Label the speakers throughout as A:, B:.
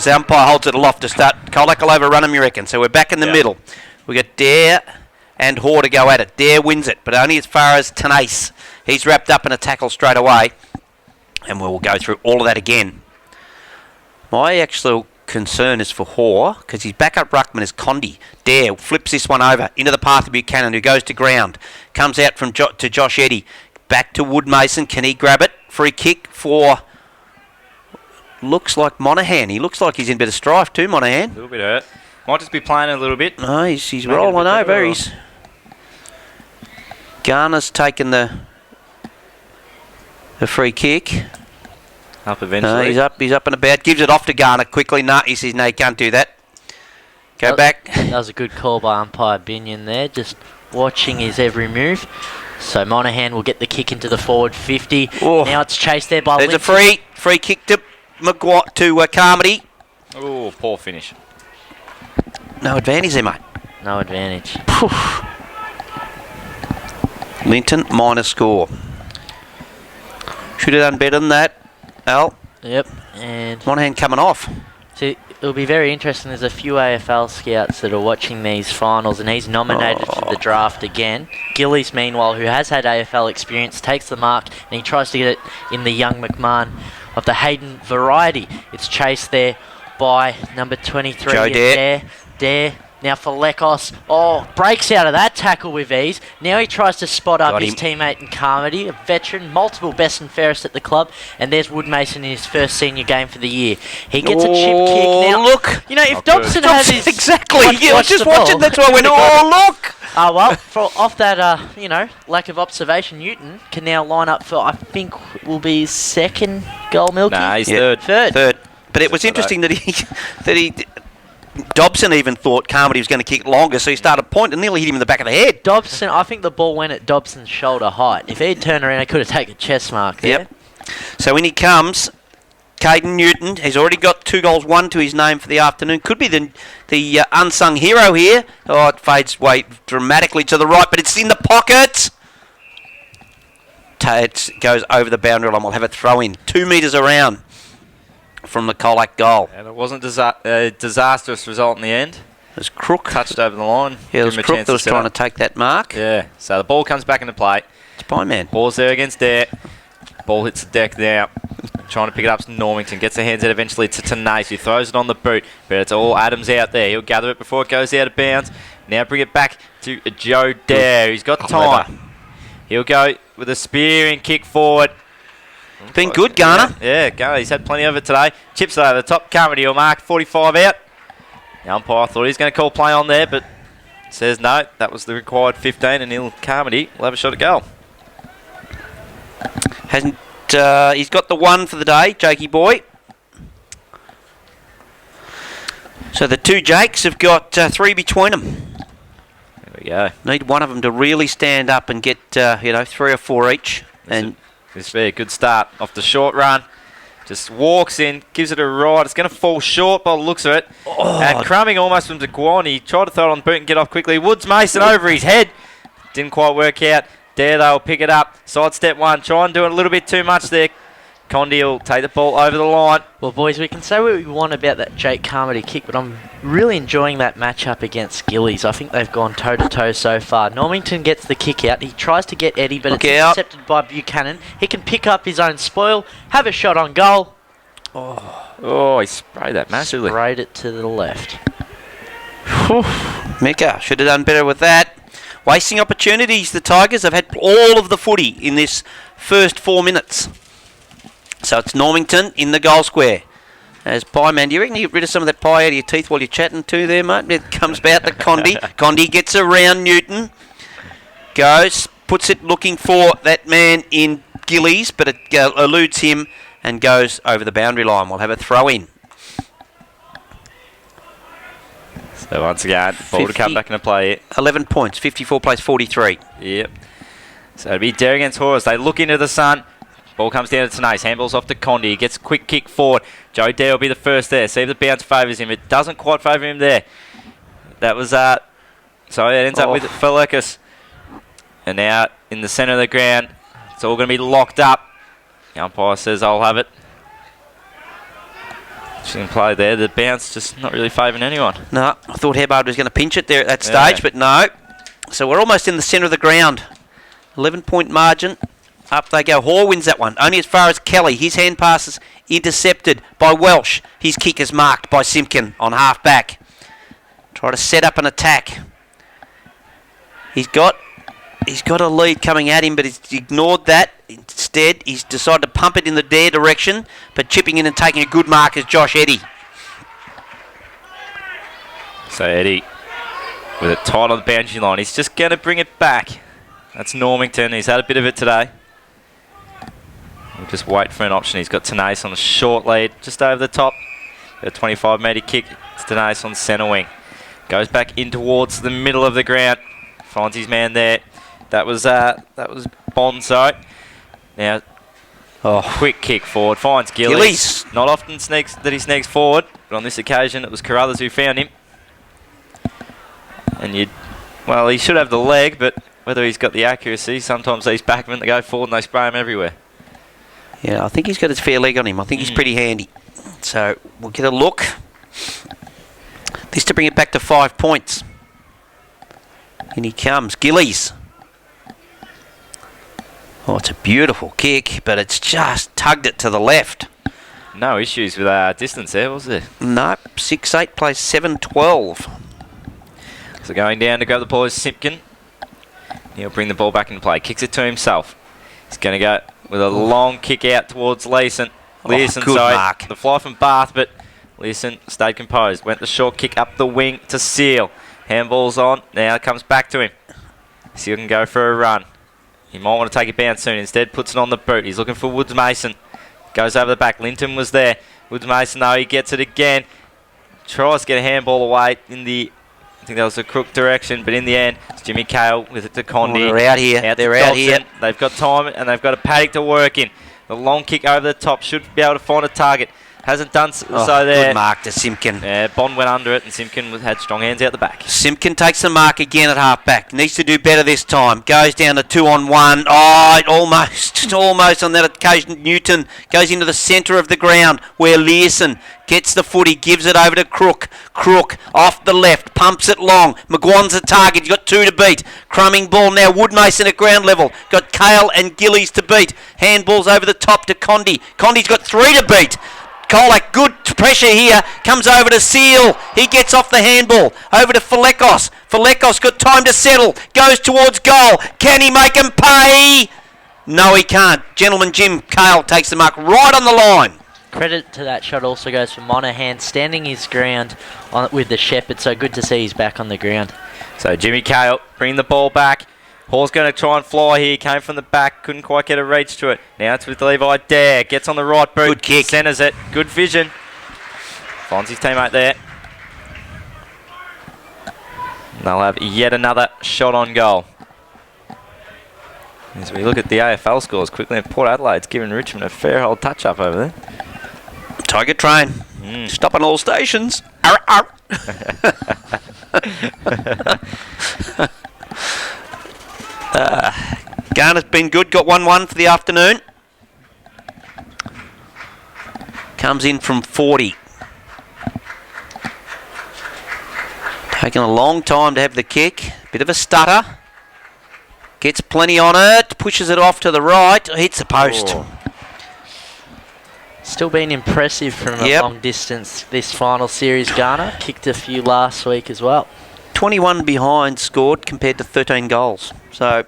A: As the umpire holds it aloft to start, Colac will overrun him, you reckon? So we're back in the middle. We got Dare and Hoare to go at it. Dare wins it, but only as far as Tenace. He's wrapped up in a tackle straight away. And we'll go through all of that again. My actual concern is for Hoare, because his backup ruckman is Condi. Dare flips this one over into the path of Buchanan, who goes to ground. Comes out from to Josh Eddy. Back to Woodmason. Can he grab it? Free kick for... Looks like Monaghan. He looks like he's in a bit of strife too, Monaghan.
B: A little bit hurt. Might just be playing a little bit.
A: No, he's rolling over. He's... Garner's taken the free kick.
B: Up eventually.
A: No, he's up and about. Gives it off to Garner quickly. No, he says, no, you can't do that. Go back.
C: That was a good call by umpire Binion there, just watching his every move. So Monaghan will get the kick into the forward 50. Oh. Now it's chased there by
A: There's
C: Linton.
A: a free kick to Carmody.
B: Oh, poor finish.
A: No advantage there, mate.
C: No advantage.
A: Linton, minor score. Should have done better than that, Al.
C: Yep. And
A: Monaghan coming off.
C: See, it'll be very interesting. There's a few AFL scouts that are watching these finals, and he's nominated for the draft again. Gillies, meanwhile, who has had AFL experience, takes the mark, and he tries to get it in the young McMahon of the Hayden variety. It's chased there by number 23.
A: Joe Dare.
C: Dare. Now for Lekos. Oh, breaks out of that tackle with ease. Now he tries to spot up his teammate in Carmody, a veteran, multiple best and fairest at the club. And there's Woodmason in his first senior game for the year. He gets a chip kick. Now,
A: look.
C: You know, if Dobson has his...
A: Exactly. I was just watching. That's why I went, look.
C: Well, off that, lack of observation, Newton can now line up for, I think, will be his second goal, Milky.
B: Nah, he's third.
A: But it was interesting that he Dobson even thought Carmody was going to kick longer, so he started pointing and nearly hit him in the back of the head.
C: Dobson, I think the ball went at Dobson's shoulder height. If he'd turned around, he could have taken a chest mark there.
A: Yep. So in he comes, Caden Newton. He's already got 2 goals, 1 to his name for the afternoon. Could be the unsung hero here. Oh, it fades way dramatically to the right, but it's in the pocket. It goes over the boundary line. We'll have a throw in. 2 metres around from the Colac goal.
B: And it wasn't a disastrous result in the end.
A: It was Crook.
B: Touched over the line.
A: Yeah, it was Crook that was trying to take that mark.
B: Yeah, so the ball comes back into play.
A: It's Pieman.
B: Ball's there against Dare. Ball hits the deck now. Trying to pick it up to Normington. Gets the hands out eventually to Tenace, who throws it on the boot. But it's all Adams out there. He'll gather it before it goes out of bounds. Now bring it back to Joe Dare. He's got time. He'll go with a spearing kick forward.
A: Been good, Garner.
B: Yeah, Garner. He's had plenty of it today. Chips it over the top. Carmody will mark 45 out. The umpire thought he was going to call play on there, but says no. That was the required 15, and Carmody will have a shot at goal.
A: He's got the 1 for the day, Jakey boy. So the 2 Jakes have got 3 between them.
B: There we go.
A: Need one of them to really stand up and get 3 or 4 each.
B: This will be a good start off the short run. Just walks in, gives it a ride. It's going to fall short by the looks of it. And crumbing almost from DeGuan. He tried to throw it on the boot and get off quickly. Woods Mason over his head. Didn't quite work out. Dare they'll pick it up. Sidestep 1. Try and do it a little bit too much there. Condi will take the ball over the line.
C: Well, boys, we can say what we want about that Jake Carmody kick, but I'm really enjoying that matchup against Gillies. I think they've gone toe-to-toe so far. Normington gets the kick out. He tries to get Eddie, but it's intercepted by Buchanan. He can pick up his own spoil, have a shot on goal.
B: Oh, he sprayed that massively.
C: Sprayed it to the left.
A: Mecca should have done better with that. Wasting opportunities, the Tigers have had all of the footy in this first 4 minutes. So it's Normington in the goal square. As Pieman, do you reckon you get rid of some of that pie out of your teeth while you're chatting too there, mate? It comes about to Condi. Condi gets around Newton. Goes, puts it looking for that man in Gillies, but it eludes him and goes over the boundary line. We'll have a throw in.
B: So once again, ball to come back into play here.
A: 11 points, 54 plays 43.
B: Yep. So it'll be Dare against Horace. They look into the sun. Ball comes down to Tenace. Handballs off to Condi. He gets a quick kick forward. Joe Dare will be the first there. See if the bounce favours him. It doesn't quite favour him there. That was, sorry, it ends up with Falekas. And now in the centre of the ground, it's all going to be locked up. The umpire says, I'll have it. Interesting play there. The bounce just not really favouring anyone.
A: No, I thought Hubbard was going to pinch it there at that stage, but no. So we're almost in the centre of the ground. 11-point margin. Up they go. Hoare wins that one. Only as far as Kelly. His hand passes intercepted by Welsh. His kick is marked by Simpkin on half back. Try to set up an attack. He's got a lead coming at him, but he's ignored that. Instead, he's decided to pump it in the Dare direction, but chipping in and taking a good mark is Josh Eddy.
B: So Eddy with it tight on the boundary line. He's just going to bring it back. That's Normington. He's had a bit of it today. We'll just wait for an option. He's got Tenace on a short lead, just over the top. A 25-metre kick. It's Tenace on centre wing. Goes back in towards the middle of the ground. Finds his man there. That was Bonzo. Now, quick kick forward. Finds Gillies. Not often he sneaks forward, but on this occasion it was Carruthers who found him. And he should have the leg, but whether he's got the accuracy, sometimes these backmen, they go forward and they spray him everywhere.
A: Yeah, I think he's got his fair leg on him. I think he's pretty handy. So we'll get a look. This to bring it back to 5 points. In he comes. Gillies. Oh, it's a beautiful kick, but it's just tugged it to the left.
B: No issues with distance there, was there?
A: Nope. 6-8 plays 7-12.
B: So going down to grab the ball is Simpkin. He'll bring the ball back into play. Kicks it to himself. He's going to go with a long kick out towards Leeson.
A: Good mark.
B: The fly from Bath, but Leeson stayed composed. Went the short kick up the wing to Seal. Handball's on. Now it comes back to him. Seal can go for a run. He might want to take it bounce soon. Instead, puts it on the boot. He's looking for Woods Mason. Goes over the back. Linton was there. Woods Mason, though, he gets it again. Tries to get a handball away in the... I think that was the crook direction, but in the end, it's Jimmy Cale with it to Condi.
A: They're out here.
B: They're out here. They've got time and they've got a paddock to work in. The long kick over the top should be able to find a target. Hasn't done so there.
A: Good mark to Simpkin.
B: Yeah, Bond went under it and Simpkin had strong hands out the back.
A: Simpkin takes the mark again at half back. Needs to do better this time. Goes down to 2-on-1. Oh, almost on that occasion. Newton goes into the centre of the ground where Learson gets the footy, gives it over to Crook. Crook off the left, pumps it long. McGuan's a target. You've got 2 to beat. Crumming ball now. Woodmason at ground level. Got Cale and Gillies to beat. Handballs over the top to Condi. Condi's got 3 to beat. Colac, good pressure here, comes over to Seal. He gets off the handball, over to Falekos. Falekos got time to settle, goes towards goal. Can he make him pay? No, he can't. Gentleman Jim Cale takes the mark right on the line.
C: Credit to that shot also goes for Monaghan, standing his ground with the Shepherd, so good to see he's back on the ground.
B: So Jimmy Cale, bring the ball back. Hall's going to try and fly here. Came from the back. Couldn't quite get a reach to it. Now it's with Levi Dare. Gets on the right boot.
A: Good kick.
B: Centres it. Good vision. Finds his teammate there. And they'll have yet another shot on goal. As we look at the AFL scores quickly, Port Adelaide's giving Richmond a fair old touch-up over there.
A: Tiger train. Stopping all stations. Arr, arr. Garner's been good, got 1-1 for the afternoon. Comes in from 40. Taking a long time to have the kick. Bit of a stutter. Gets plenty on it, pushes it off to the right, hits the post.
B: Oh.
C: Still been impressive from a long distance this final series, Garner. Kicked a few last week as well.
A: 21 behind scored compared to 13 goals. So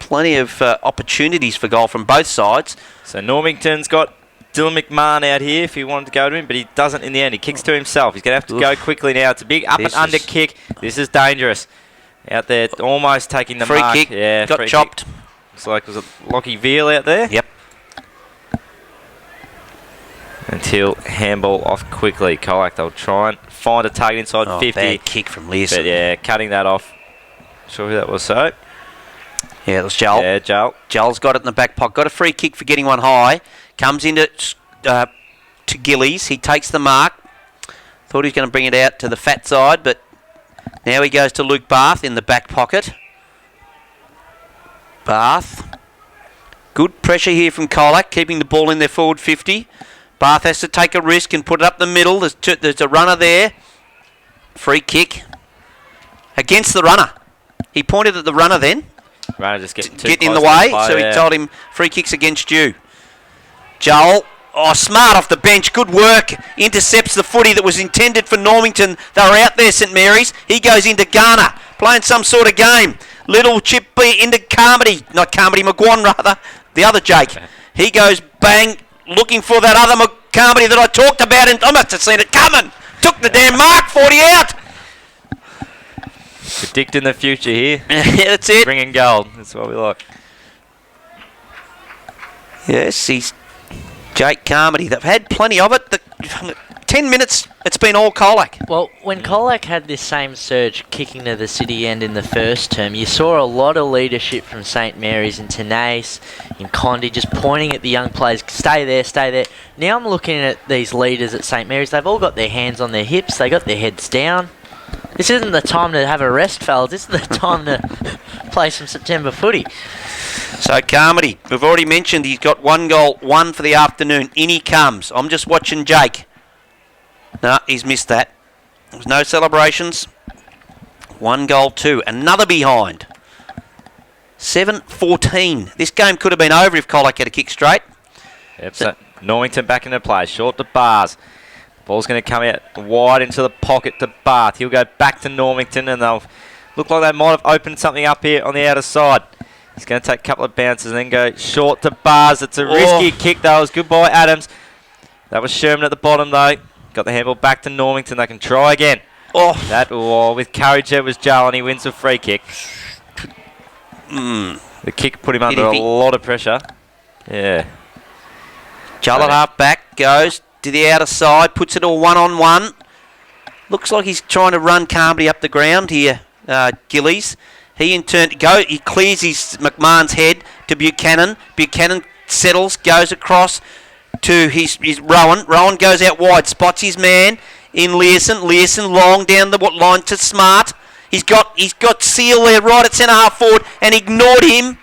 A: plenty of opportunities for goal from both sides.
B: So Normington's got Dylan McMahon out here if he wanted to go to him, but he doesn't in the end. He kicks to himself. He's going to have to go quickly now. It's a big up and under kick. This is dangerous. Out there, almost taking the mark.
A: Free kick,
B: yeah,
A: got chopped.
B: Kick. Looks like it was a Lockie Veal out there.
A: Yep.
B: Until handball off quickly. Colac, they'll try and find a target inside 50.
A: Bad kick from Learson.
B: But yeah, cutting that off. Not sure who that was, so.
A: Yeah, it was Joel.
B: Yeah, Joel.
A: Joel's got it in the back pocket. Got a free kick for getting one high. Comes into to Gillies. He takes the mark. Thought he was going to bring it out to the fat side, but now he goes to Luke Bath in the back pocket. Bath. Good pressure here from Colac, keeping the ball in their forward 50. Bath has to take a risk and put it up the middle. There's a runner there. Free kick. Against the runner. He pointed at the runner then.
B: Runner just getting
A: in the way, so he told him free kicks against you. Joel, smart off the bench, good work. Intercepts the footy that was intended for Normington. They were out there, St Mary's. He goes into Garner, playing some sort of game. Little chip into Carmody, not Carmody, McGuan rather, the other Jake. He goes bang, looking for that other Carmody that I talked about, and I must have seen it coming. Took the damn mark, 40 out.
B: Predicting the future here.
A: Yeah, that's it.
B: Bringing gold. That's what we like.
A: Yes, he's Jake Carmody. They've had plenty of it. 10 minutes, it's been all Colac.
C: Well, when Colac had this same surge kicking to the city end in the first term, you saw a lot of leadership from St Mary's and Tenace and Condi just pointing at the young players, stay there, stay there. Now I'm looking at these leaders at St Mary's. They've all got their hands on their hips. They got their heads down. This isn't the time to have a rest, fellas. This is the time to play some September footy.
A: So Carmody, we've already mentioned he's got 1 goal, 1 for the afternoon. In he comes. I'm just watching Jake. No, he's missed that. There's no celebrations. 1 goal, 2. Another behind. 7-14. This game could have been over if Colac had a kick straight.
B: Yep, so Normington back into play. Short to Bars. Ball's going to come out wide into the pocket to Bath. He'll go back to Normington, and they'll look like they might have opened something up here on the outer side. He's going to take a couple of bounces and then go short to Bars. It's a risky kick, though. It was good by Adams. That was Sherman at the bottom, though. Got the handball back to Normington. They can try again. With courage there was Joel, and he wins a free kick. The kick put him under a lot of pressure. Yeah.
A: Joel at half back goes to the outer side, puts it all 1-on-1. Looks like he's trying to run Carmody up the ground here, Gillies. He in turn he clears his McMahon's head to Buchanan. Buchanan settles, goes across to his Rowan. Rowan goes out wide, spots his man in Learson. Learson long down the line to Smart. He's got Seal there right at centre half forward and ignored him.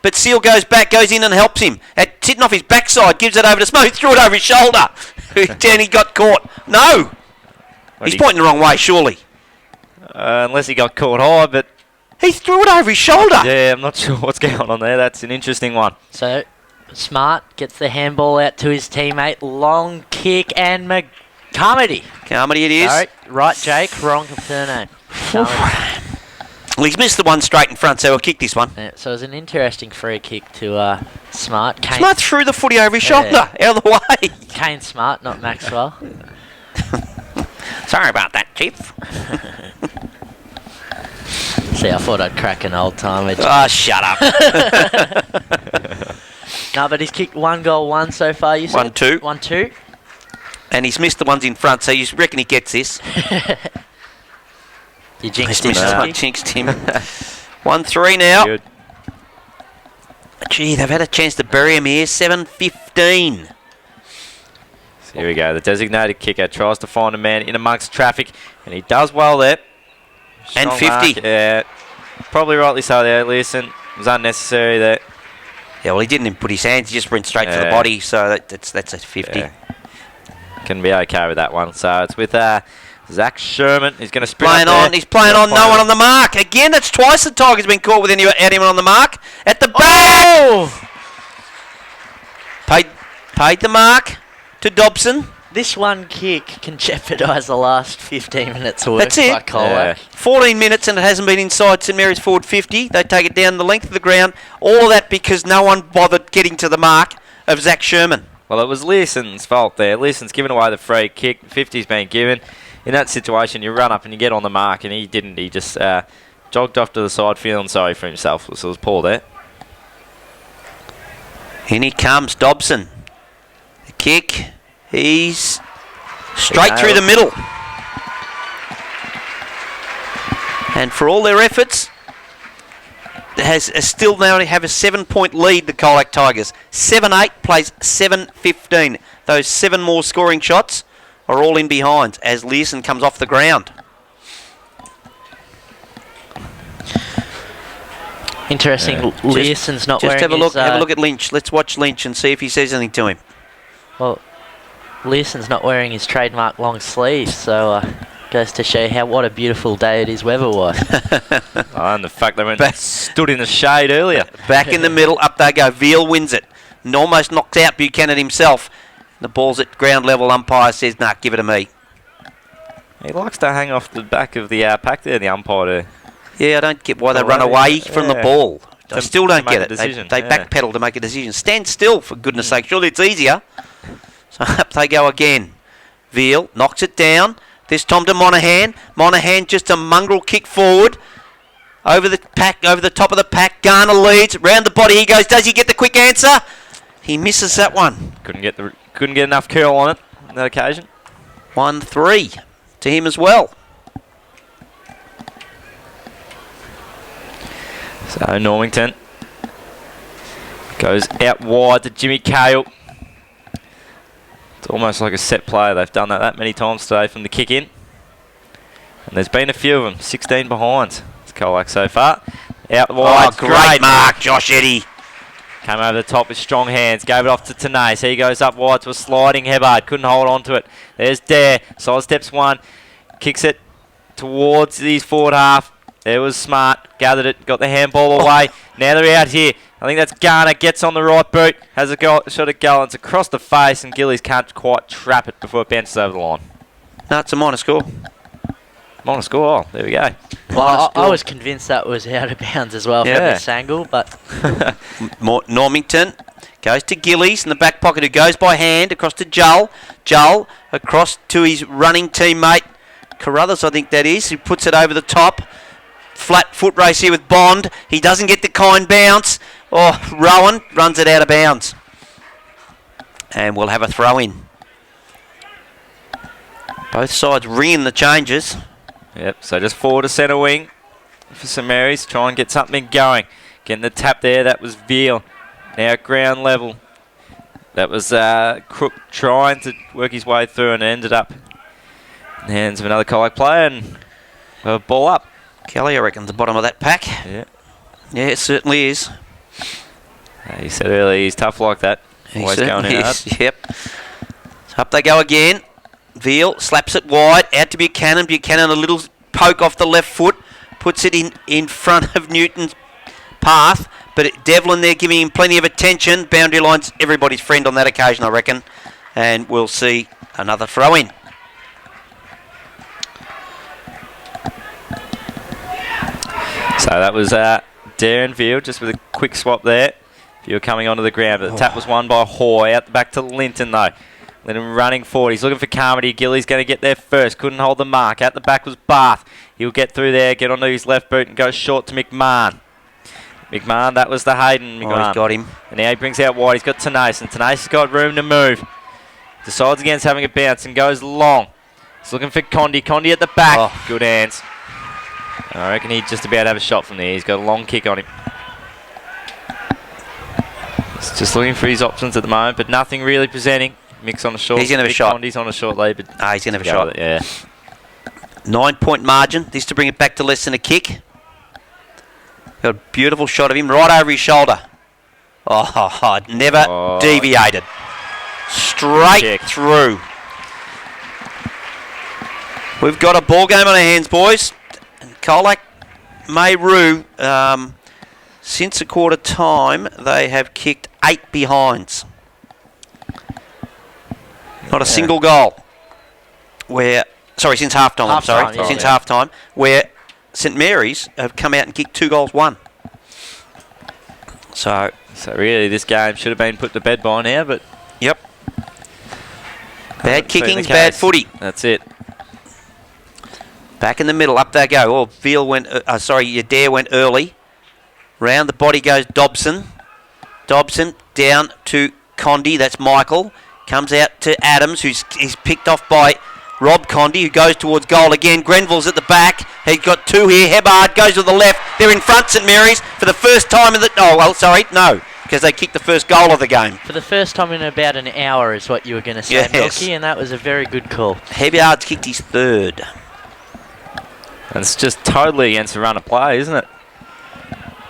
A: But Seal goes back, goes in and helps him. Sitting off his backside, gives it over to Smoke. He threw it over his shoulder. And he got caught. No. He's pointing the wrong way, surely.
B: Unless he got caught high, but...
A: He threw it over his shoulder.
B: Yeah, I'm not sure what's going on there. That's an interesting one.
C: So, Smart gets the handball out to his teammate. Long kick and Carmody.
A: Carmody it is.
C: Sorry. Right, Jake. Wrong surname.
A: Well, he's missed the one straight in front, so he'll kick this one.
C: Yeah, so it was an interesting free kick to Smart.
A: Smart threw the footy over his shoulder, out of the way.
C: Kane Smart, not Maxwell.
A: Sorry about that, Chief.
C: See, I thought I'd crack an old timer.
A: Oh, shut up.
C: No, but he's kicked 1 goal, 1 so far, you said?
A: 1-2.
C: 1-2.
A: And he's missed the ones in front, so you reckon he gets this?
C: You jinxed him.
A: I jinxed him. 1-3 now.
B: Good.
A: Gee, they've had a chance to bury him here. 7-15.
B: So here we go. The designated kicker tries to find a man in amongst traffic, and he does well there.
A: And
B: Strong
A: 50.
B: Mark. Yeah, probably rightly so there. Listen, it was unnecessary there.
A: Yeah, well, he didn't even put his hands. He just went straight for the body, so that's a 50.
B: Yeah. Can be okay with that one. So it's with Zach Sherman. He's going to sprint
A: playing
B: up
A: on. He's playing on. No one on the mark. Again, that's twice the Tigers been caught with anyone on the mark. At the back. Paid the mark to Dobson.
C: This one kick can jeopardise the last 15 minutes of work
A: That's it.
C: by Colac.
A: 14 minutes and it hasn't been inside St Mary's forward 50. They take it down the length of the ground. All of that because no one bothered getting to the mark of Zach Sherman.
B: Well, it was Learson's fault there. Learson's given away the free kick. 50's been given. In that situation, you run up and you get on the mark, and he didn't. He just jogged off to the side feeling sorry for himself. So it was poor there.
A: In he comes, Dobson. The kick. He's straight through the middle. And for all their efforts, still now have a 7-point lead, the Colac Tigers. 7-8 plays 7-15. Those 7 more scoring shots are all in behind as Learson comes off the ground.
C: Interesting. Learson's not
A: just
C: wearing
A: have a look.
C: his,
A: Have a look at Lynch. Let's watch Lynch and see if he says anything to him.
C: Well, Learson's not wearing his trademark long sleeves, so goes to show what a beautiful day it is weather-wise.
B: And the fact they went stood in the shade earlier.
A: Back in the middle, up they go. Veal wins it. And almost knocks out Buchanan himself. The ball's at ground level. Umpire says, nah, give it to me.
B: He likes to hang off the back of the pack there, the umpire. There.
A: Yeah, I don't get why they run away from the ball. I still don't get it. They backpedal to make a decision. Stand still, for goodness sake. Surely it's easier. So up they go again. Veal knocks it down. This time to Monaghan. Monaghan just a mongrel kick forward. Over the pack, over the top of the pack. Garner leads. Round the body he goes. Does he get the quick answer? He misses that one.
B: Couldn't get enough curl on it on that occasion.
A: 1-3 to him as well.
B: So Normington goes out wide to Jimmy Cale. It's almost like a set play. They've done that many times today from the kick in. And there's been a few of them. 16 behinds. It's Colac so far. Out wide.
A: Oh, great mark, Josh Eddy.
B: Came over the top with strong hands. Gave it off to Tanais. He goes up wide to a sliding Hebbard. Couldn't hold on to it. There's Dare. Side steps one. Kicks it towards his forward half. There was Smart. Gathered it. Got the handball away. Now they're out here. I think that's Garner. Gets on the right boot. Has a shot at goal. It's across the face, and Gillies can't quite trap it before it bounces over the line.
A: No, it's a minor score.
B: Minor score. Oh, there we go.
C: Well, I was convinced that was out of bounds as well from this angle, but...
A: Normington goes to Gillies in the back pocket, who goes by hand across to Joel. Joel across to his running teammate, Carruthers, I think that is, who puts it over the top. Flat foot race here with Bond. He doesn't get the kind bounce. Oh, Rowan runs it out of bounds. And we'll have a throw in. Both sides ringing the changes.
B: Yep, so just forward to centre wing for St Mary's. Try and get something going. Getting the tap there, that was Veal. Now at ground level. That was Crook trying to work his way through and ended up in the hands of another Colac player and a ball up.
A: Kelly, I reckon, the bottom of that pack.
B: Yeah.
A: Yeah, it certainly is.
B: He said earlier he's tough like that. Always going in hard.
A: Yep. So up they go again. Veal slaps it wide, out to Buchanan. Buchanan a little poke off the left foot, puts it in front of Newton's path, but Devlin there giving him plenty of attention. Boundary line's everybody's friend on that occasion, I reckon. And we'll see another throw in.
B: So that was Darren Veal just with a quick swap there. Veal coming onto the ground, but the tap was won by Hoy. Out the back to Linton though. Linton running forward. He's looking for Carmody. Gilly's going to get there first. Couldn't hold the mark. Out the back was Bath. He'll get through there, get onto his left boot and go short to McMahon. McMahon, that was the Hayden.
A: Oh, he's got him.
B: And now he brings out wide. He's got Tanais, and Tanais has got room to move. Decides against having a bounce and goes long. He's looking for Condi. Condi at the back.
A: Oh.
B: Good hands. I reckon he'd just about have a shot from there. He's got a long kick on him. He's just looking for his options at the moment, but nothing really presenting. Mix on the short.
A: He's going to have a shot.
B: Condi's on a short lead, but
A: he's going to have a shot.
B: It, yeah.
A: 9-point margin. This to bring it back to less than a kick. Got a beautiful shot of him right over his shoulder. Oh, never deviated. Straight through. We've got a ball game on our hands, boys. And Colac Mayru, since a quarter time, they have kicked 8 behinds. Not a single goal. Since half-time, since half-time, where St Mary's have come out and kicked 2 goals, 1. So
B: really, this game should have been put to bed by now, but...
A: Yep. Bad kickings, bad footy.
B: That's it.
A: Back in the middle, up they go. Oh, Veal went, Adair went early. Round the body goes Dobson. Dobson down to Condi, that's Michael. Comes out to Adams, he's picked off by Rob Condi, who goes towards goal again. Grenville's at the back. He's got 2 here. Hebbard goes to the left. They're in front, St Mary's, for the first time in the... because they kicked the first goal of the game.
C: For the first time in about an hour is what you were going to say, Milky, and that was a very good call.
A: Hebbard's kicked his 3rd.
B: And it's just totally against the run of play, isn't it?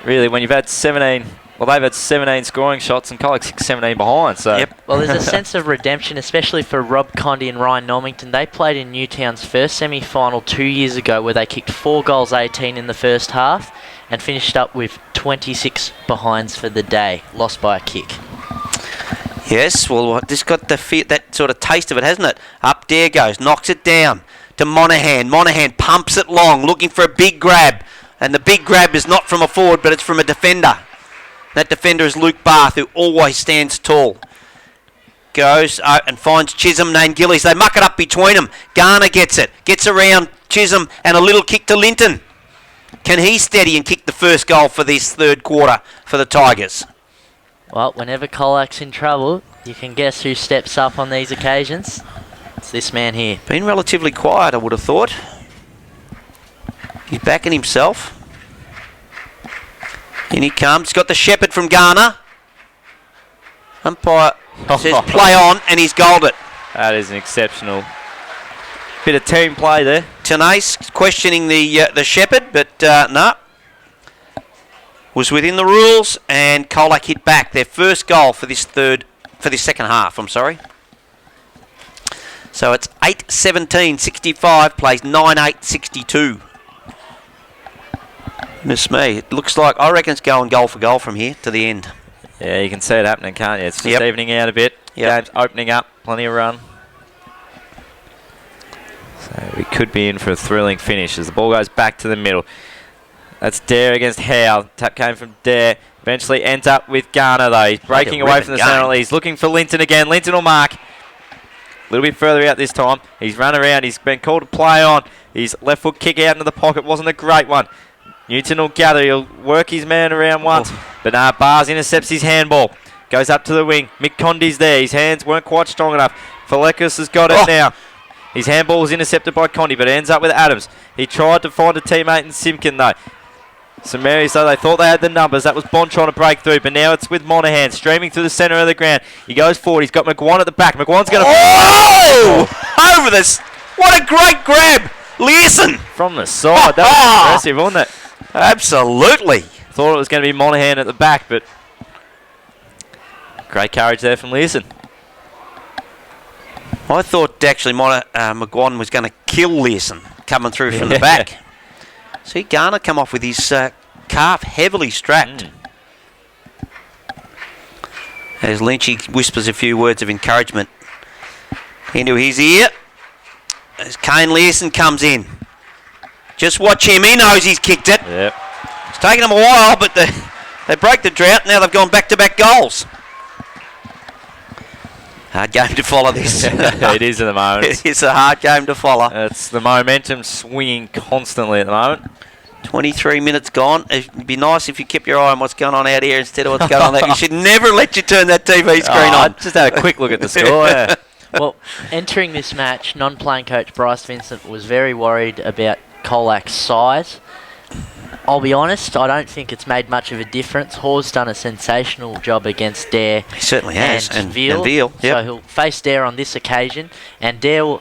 B: Really, when you've had 17 Well, they've had 17 scoring shots and Colac 17 behind. So.
A: Yep.
C: Well, there's a sense of redemption, especially for Rob Condy and Ryan Normington. They played in Newtown's first semi-final 2 years ago where they kicked 4 goals 18 in the first half and finished up with 26 behinds for the day, lost by a kick.
A: Yes, well, this got that sort of taste of it, hasn't it? Up there goes, knocks it down to Monaghan. Monaghan pumps it long, looking for a big grab. And the big grab is not from a forward, but it's from a defender. That defender is Luke Barth, who always stands tall. Goes and finds Chisholm, Nain Gillies. They muck it up between them. Garner gets it. Gets around Chisholm and a little kick to Linton. Can he steady and kick the first goal for this third quarter for the Tigers?
C: Well, whenever Colac's in trouble, you can guess who steps up on these occasions. It's this man here.
A: Been relatively quiet, I would have thought. He's backing himself. In he comes. Got the shepherd from Garner. Umpire says play on, and he's goaled it.
B: That is an exceptional bit of team play there.
A: Tenace questioning the shepherd, but no. Was within the rules, and Colac hit back. Their first goal for this second half, I'm sorry. So it's 8-17-65, plays 9-8-62. Miss me. It looks like, I reckon it's going goal for goal from here to the end.
B: Yeah, you can see it happening, can't you? It's just evening out a bit. Game's opening up, plenty of run. So we could be in for a thrilling finish as the ball goes back to the middle. That's Dare against Howe. Tap came from Dare. Eventually ends up with Garner though. He's breaking away from the centre. He's looking for Linton again. Linton will mark. A little bit further out this time. He's run around. He's been called to play on. His left foot kick out into the pocket wasn't a great one. Newton will gather. He'll work his man around once. But Bars intercepts his handball. Goes up to the wing. Mick Condy's there. His hands weren't quite strong enough. Falekis has got it now. His handball was intercepted by Condy, but it ends up with Adams. He tried to find a teammate in Simpkin though. St Mary's, though, they thought they had the numbers. That was Bond trying to break through, but now it's with Monaghan streaming through the centre of the ground. He goes forward. He's got McGuan at the back. McGuan's going to...
A: Oh! Over this. What a great grab. Learson.
B: From the side. That was impressive, wasn't it?
A: Absolutely.
B: Thought it was going to be Monaghan at the back, but... Great courage there from Learson.
A: I thought actually McGuan was going to kill Learson coming through from the back. See Garner come off with his calf heavily strapped. As Lynchy whispers a few words of encouragement into his ear. As Kane Learson comes in. Just watch him. He knows he's kicked it.
B: Yep.
A: It's taken them a while, but they break the drought. Now they've gone back-to-back goals. Hard game to follow this.
B: It is at the moment.
A: It is a hard game to follow.
B: It's the momentum swinging constantly at the moment.
A: 23 minutes gone. It'd be nice if you kept your eye on what's going on out here instead of what's going on there. You should never let you turn that TV screen on.
B: I just had a quick look at the score. Yeah.
C: Well, entering this match, non-playing coach Bryce Vincent was very worried about Colac's size. I'll be honest, I don't think it's made much of a difference. Hawes done a sensational job against Dare.
A: He certainly has.
C: And Veal.
A: Yep.
C: So he'll face Dare on this occasion, and Dare will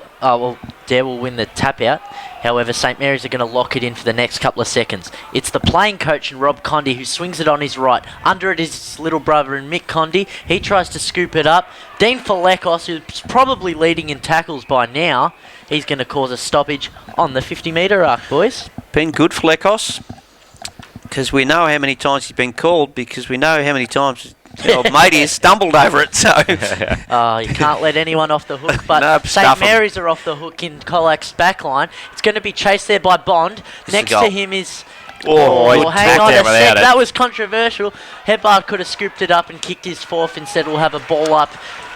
C: win the tap out. However, St Mary's are going to lock it in for the next couple of seconds. It's the playing coach and Rob Condy who swings it on his right. Under it is his little brother and Mick Condy. He tries to scoop it up. Dean Falekos, who's probably leading in tackles by now, he's going to cause a stoppage on the 50-metre arc, boys.
A: Been good, Falekos. Because we know how many times he's been called, because we know how many times the old mate has stumbled over it. So
C: you can't let anyone off the hook, but
A: Nope,
C: St Mary's are off the hook in Colac's backline. It's going to be chased there by Bond. Next to him is... hang on a sec. That was controversial. Hebard could have scooped it up and kicked his fourth. Instead, we'll have a ball up.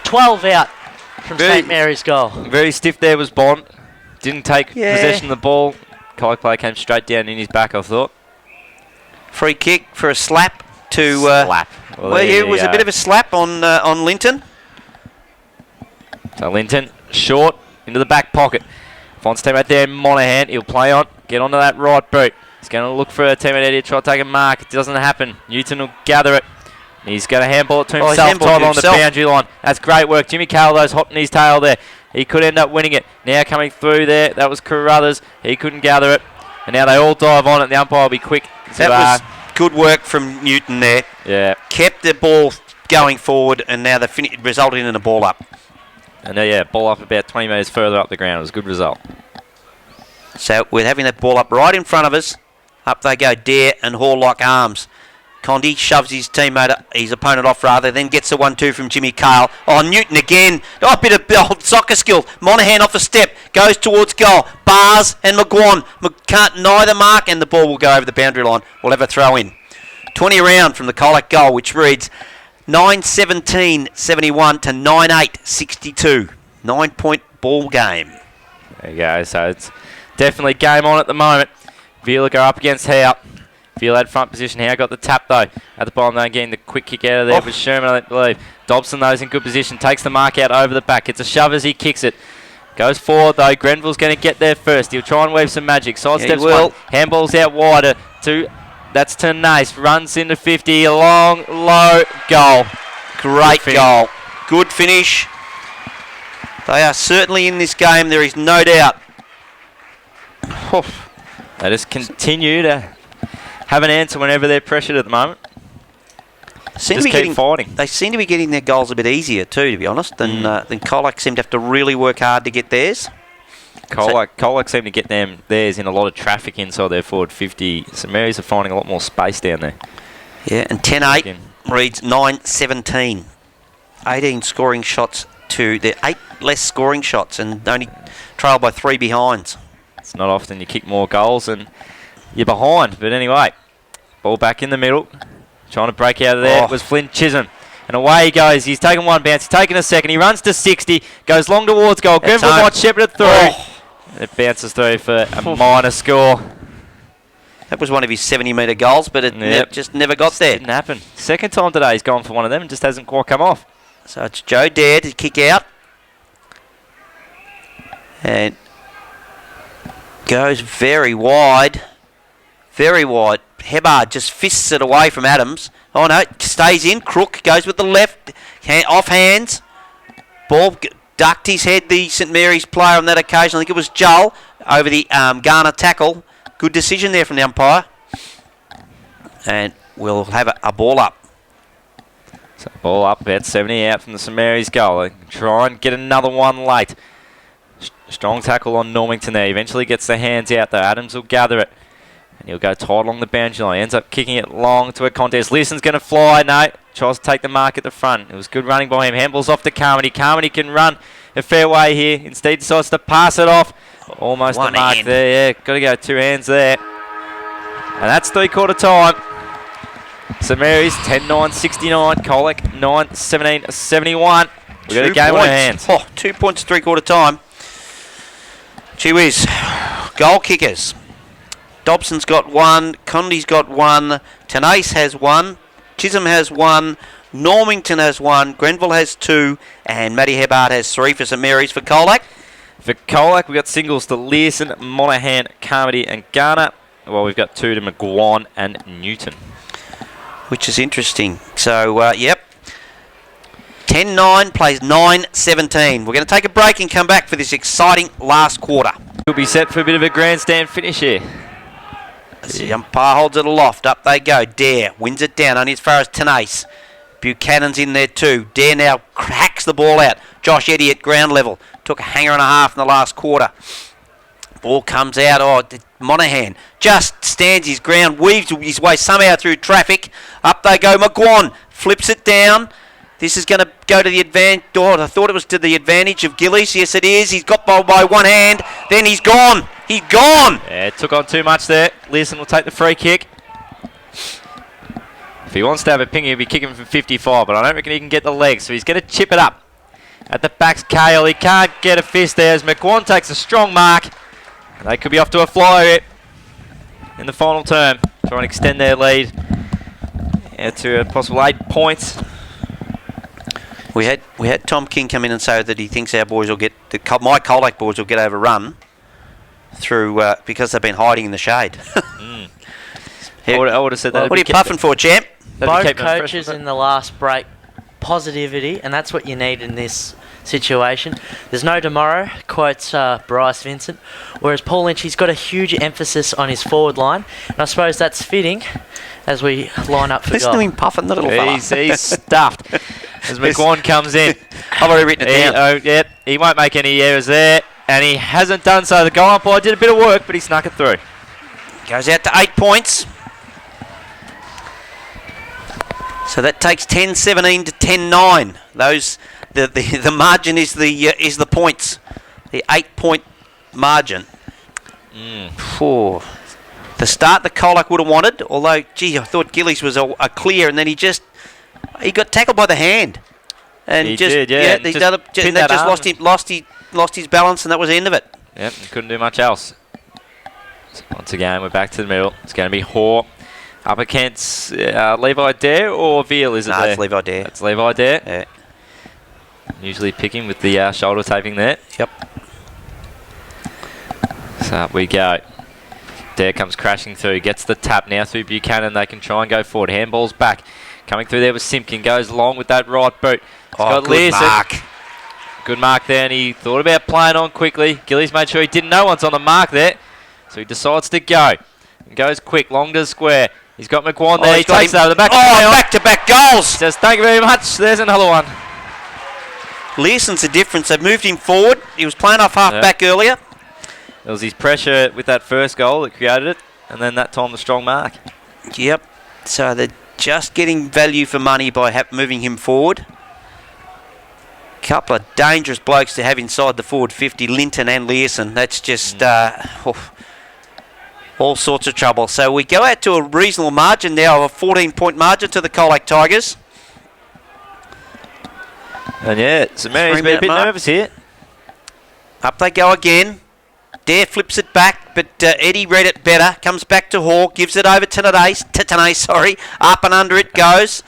C: 12 out from St Mary's goal.
B: Very stiff there was Bond. Didn't take possession of the ball. Colac player came straight down in his back, I thought.
A: Free kick for a slap to...
B: slap.
A: Well, it was a bit of a slap on Linton.
B: So Linton, short, into the back pocket. Finds teammate there, Monaghan. He'll play on, get onto that right boot. He's going to look for a teammate there to try to take a mark. It doesn't happen. Newton will gather it. He's going to handball it to himself, tied on the boundary line. That's great work. Jimmy Caldo's hot in his tail there. He could end up winning it. Now coming through there, that was Carruthers. He couldn't gather it. And now they all dive on it. The umpire will be quick.
A: That was Good work from Newton there.
B: Yeah.
A: Kept the ball going forward, and now they resulted in a ball up.
B: And ball up about 20 metres further up the ground. It was a good result.
A: So we're having that ball up right in front of us. Up they go, Dare and Hall lock arms. Condi shoves his opponent off rather, then gets the 1-2 from Jimmy Cale. Oh, Newton again. Oh, a bit of old soccer skill. Monaghan off a step, goes towards goal. Bars and McGuan can't neither mark, and the ball will go over the boundary line. We'll have a throw in. 20 around from the Colac goal, which reads 9-17-71 to 9-8-62. 9-point ball game.
B: There you go. So it's definitely game on at the moment. Vila go up against Howe. Vila had front position. Howe got the tap though. At the bottom, though, getting the quick kick out of there with Sherman, I believe. Dobson, though, is in good position. Takes the mark out over the back. It's a shove as he kicks it. Goes forward, though. Grenville's going to get there first. He'll try and weave some magic. Sidesteps one. Handball's out wider. That's to Nace. Runs into 50. A long, low goal.
A: Great goal. Good finish. They are certainly in this game. There is no doubt.
B: They just continue to have an answer whenever they're pressured at the moment. Keep fighting.
A: They seem to be getting their goals a bit easier too, to be honest, than Colac seem to have to really work hard to get theirs.
B: Colac seem to get theirs in a lot of traffic inside their forward 50. St Mary's are finding a lot more space down there.
A: Yeah, and 10-8 reads 9-17. 18 scoring shots to their 8 less scoring shots and only trailed by 3 behinds.
B: It's not often you kick more goals and you're behind, but anyway, ball back in the middle. Trying to break out of there was Flynn Chisholm. And away he goes. He's taken one bounce. He's taken a second. He runs to 60. Goes long towards goal. Grenville might shepherd it through. And it bounces through for a minor score.
A: That was one of his 70-metre goals, but it just never got there.
B: Didn't happen. Second time today he's gone for one of them and just hasn't quite come off.
A: So it's Joe Dare to kick out. And goes very wide. Very wide. Hebbard just fists it away from Adams. Oh no, stays in. Crook goes with the left. Off hands. Ball ducked his head, the St Mary's player on that occasion. I think it was Joel over the Garner tackle. Good decision there from the umpire. And we'll have a ball up.
B: So ball up about 70 out from the St Mary's goal. They try and get another one late. Strong tackle on Normington there. Eventually gets the hands out though. Adams will gather it. And he'll go tight along the boundary line. Ends up kicking it long to a contest. Leeson's going to fly. No. Tries to take the mark at the front. It was good running by him. Handball's off to Carmody. Carmody can run a fair way here. Instead decides to pass it off. Almost the mark there. Yeah, got to go 2 hands there. And that's 3/4 time. St Mary's 10-9-69. Colac 9-17-71. We've got a game on our hands.
A: 2 points 3/4 time. Gee whiz. Goal kickers. Dobson's got 1, Condi's got 1, Tenace has 1, Chisholm has 1, Normington has 1, Grenville has 2, and Matty Hebbard has 3 for St Mary's. For Colac?
B: For Colac, we've got singles to Learson, Monaghan, Carmody and Garner. Well, we've got 2 to McGuan and Newton. Which is interesting. So, yep.
A: 10-9 plays 9-17. We're going to take a break and come back for this exciting last quarter.
B: We'll be set for a bit of a grandstand finish here.
A: As the umpire holds it aloft, up they go. Dare wins it down only as far as Tenace. Buchanan's in there too. Dare now cracks the ball out. Josh Eddy at ground level. Took a hanger and a half in the last quarter. Ball comes out. Monaghan just stands his ground, weaves his way somehow through traffic. Up they go. McGuan flips it down. This is going to go to the advantage. I thought it was to the advantage of Gillies. Yes, it is. He's got ball by 1 hand. Then he's gone. He's gone.
B: Yeah, it took on too much there. Learson will take the free kick. If he wants to have a ping, he'll be kicking from 55, but I don't reckon he can get the legs, so he's going to chip it up. At the back's Cale. He can't get a fist there as McGuan takes a strong mark. They could be off to a flyer in the final term. Try and extend their lead to a possible 8 points.
A: We had Tom King come in and say that he thinks our boys will get my Colac boys will get overrun through because they've been hiding in the shade.
B: I would have said that.
A: What are you puffing for, champ?
C: Both coaches in the last break, positivity, and that's what you need in this situation. There's no tomorrow, quotes Bryce Vincent, whereas Paul Lynch, he's got a huge emphasis on his forward line, and I suppose that's fitting as we line up for
A: Listen
C: goal.
A: to him puffing, the little fella.
B: He's stuffed as McGuan comes in.
A: I've already written it down.
B: Yep, he won't make any errors there, and he hasn't done so. The goal umpire did a bit of work, but he snuck it through.
A: Goes out to 8 points. So that takes 10-17 to 10-9. The margin is the points. The 8-point margin. The start that Colac would have wanted, although, gee, I thought Gillies was a clear, and then he got tackled by the hand, and
B: He did, yeah.
A: that
B: Pinned
A: just
B: that
A: lost his balance, and that was the end of it.
B: Yep, he couldn't do much else. So once again, we're back to the middle. It's going to be Hoare up against Levi Dare or Veal, is it there?
A: No, it's Levi Dare.
B: That's Levi Dare.
A: Yeah.
B: Usually picking with the shoulder taping there.
A: Yep.
B: So up we go. Dare comes crashing through, gets the tap now through Buchanan. They can try and go forward. Handball's back. Coming through there with Simpkin. Goes long with that right boot.
A: Good mark.
B: Good mark there, and he thought about playing on quickly. Gillies made sure he didn't know one's on the mark there. So he decides to go. And goes quick, long to square. He's got McGuan there. He takes it over the back.
A: Back-to-back goals.
B: Says, thank you very much. There's another one.
A: Learson's the difference. They've moved him forward. He was playing off half-back earlier.
B: It was his pressure with that first goal that created it, and then that time the strong mark.
A: Yep. So they're just getting value for money by moving him forward. Couple of dangerous blokes to have inside the forward 50, Linton and Learson. That's just all sorts of trouble. So we go out to a reasonable margin now of a 14-point margin to the Colac Tigers.
B: And yeah, St Mary's been a bit nervous here.
A: Up they go again. Dare flips it back, but Eddie read it better. Comes back to Hawke, gives it over to Tanay. Up and under it goes.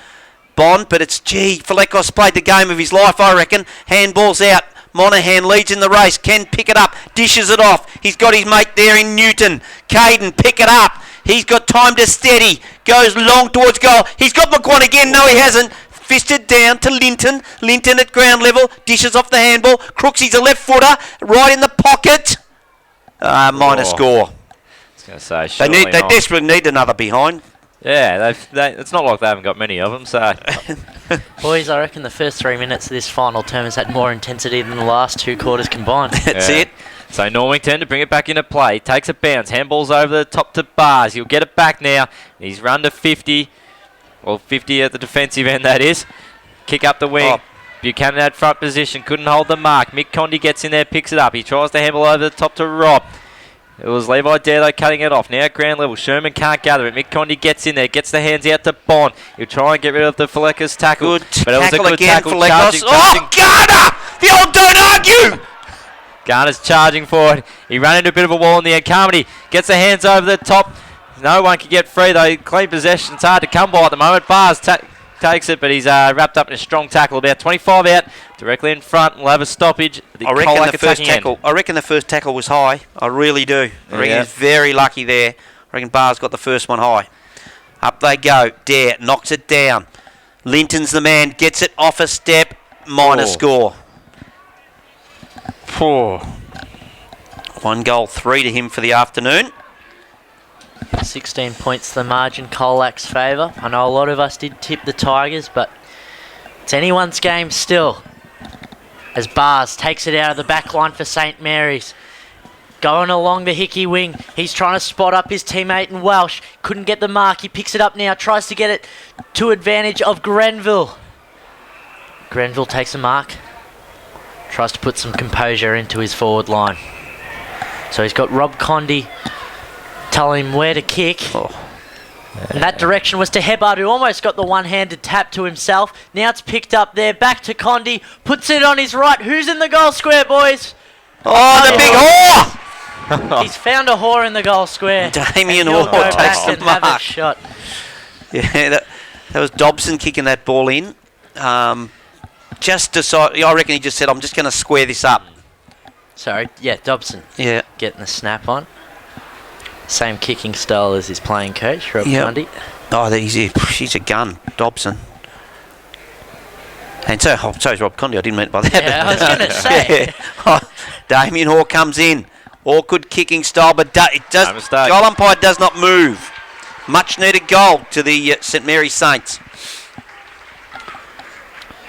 A: Bond, but it's, Falekos played the game of his life, I reckon. Handball's out. Monaghan leads in the race. Can pick it up. Dishes it off. He's got his mate there in Newton. Caden, pick it up. He's got time to steady. Goes long towards goal. He's got McGuan again. No, he hasn't. Fisted down to Linton. Linton at ground level. Dishes off the handball. Crooksy's a left footer. Right in the pocket. Minor score.
B: I was going to say,
A: They desperately need another behind.
B: Yeah, it's not like they haven't got many of them, so...
C: Boys, I reckon the first 3 minutes of this final term has had more intensity than the last 2 quarters combined.
A: That's it.
B: So Normington to bring it back into play. Takes a bounce. Handball's over the top to Bars. He'll get it back now. He's run to 50. Well, 50 at the defensive end, that is. Kick up the wing. Buchanan had front position. Couldn't hold the mark. Mick Condi gets in there, picks it up. He tries to handball over the top to Rob. It was Levi Dare, though, cutting it off. Now at ground level. Sherman can't gather it. Mick Condi gets in there, gets the hands out to Bond. He'll try and get rid of the Falekos tackle.
A: Good
B: but it was a good
A: again,
B: tackle.
A: Falekos. Garner! The old don't argue!
B: Garner's charging forward. He ran into a bit of a wall in the end. Carmody gets the hands over the top. No one can get free, though. Clean possession. It's hard to come by at the moment. Bars takes it, but he's wrapped up in a strong tackle. About 25 out, directly in front. We'll have a stoppage.
A: I reckon the first tackle was high. I really do. I reckon he's very lucky there. I reckon Bars got the first one high. Up they go. Dare knocks it down. Linton's the man. Gets it off a step. Minor score. 1 goal, 3 to him for the afternoon.
C: 16 points to the margin, Colac's favour. I know a lot of us did tip the Tigers, but it's anyone's game still. As Bars takes it out of the back line for St Mary's. Going along the Hickey wing. He's trying to spot up his teammate in Welsh. Couldn't get the mark. He picks it up now. Tries to get it to advantage of Grenville. Grenville takes a mark. Tries to put some composure into his forward line. So he's got Rob Condi telling him where to kick. And that direction was to Hebbard, who almost got the one-handed tap to himself. Now it's picked up there, back to Condi, puts it on his right. Who's in the goal square, boys?
A: The big whore!
C: He's found a whore in the goal square.
A: Damien Whore takes the
C: have a
A: mark.
C: shot.
A: Yeah, that was Dobson kicking that ball in. I reckon he just said, I'm just going to square this up.
C: Sorry, yeah, Dobson.
A: Yeah.
C: Getting the snap on. Same kicking style as his playing coach, Rob Condi.
A: Oh, he's a gun, Dobson. And so is Rob Condy. I didn't mean it by that.
C: Yeah, I was going to say.
A: Damien Hoare comes in. Awkward kicking style, but it does.
B: No mistake.
A: Goal umpire does not move. Much needed goal to the St Mary's Saints.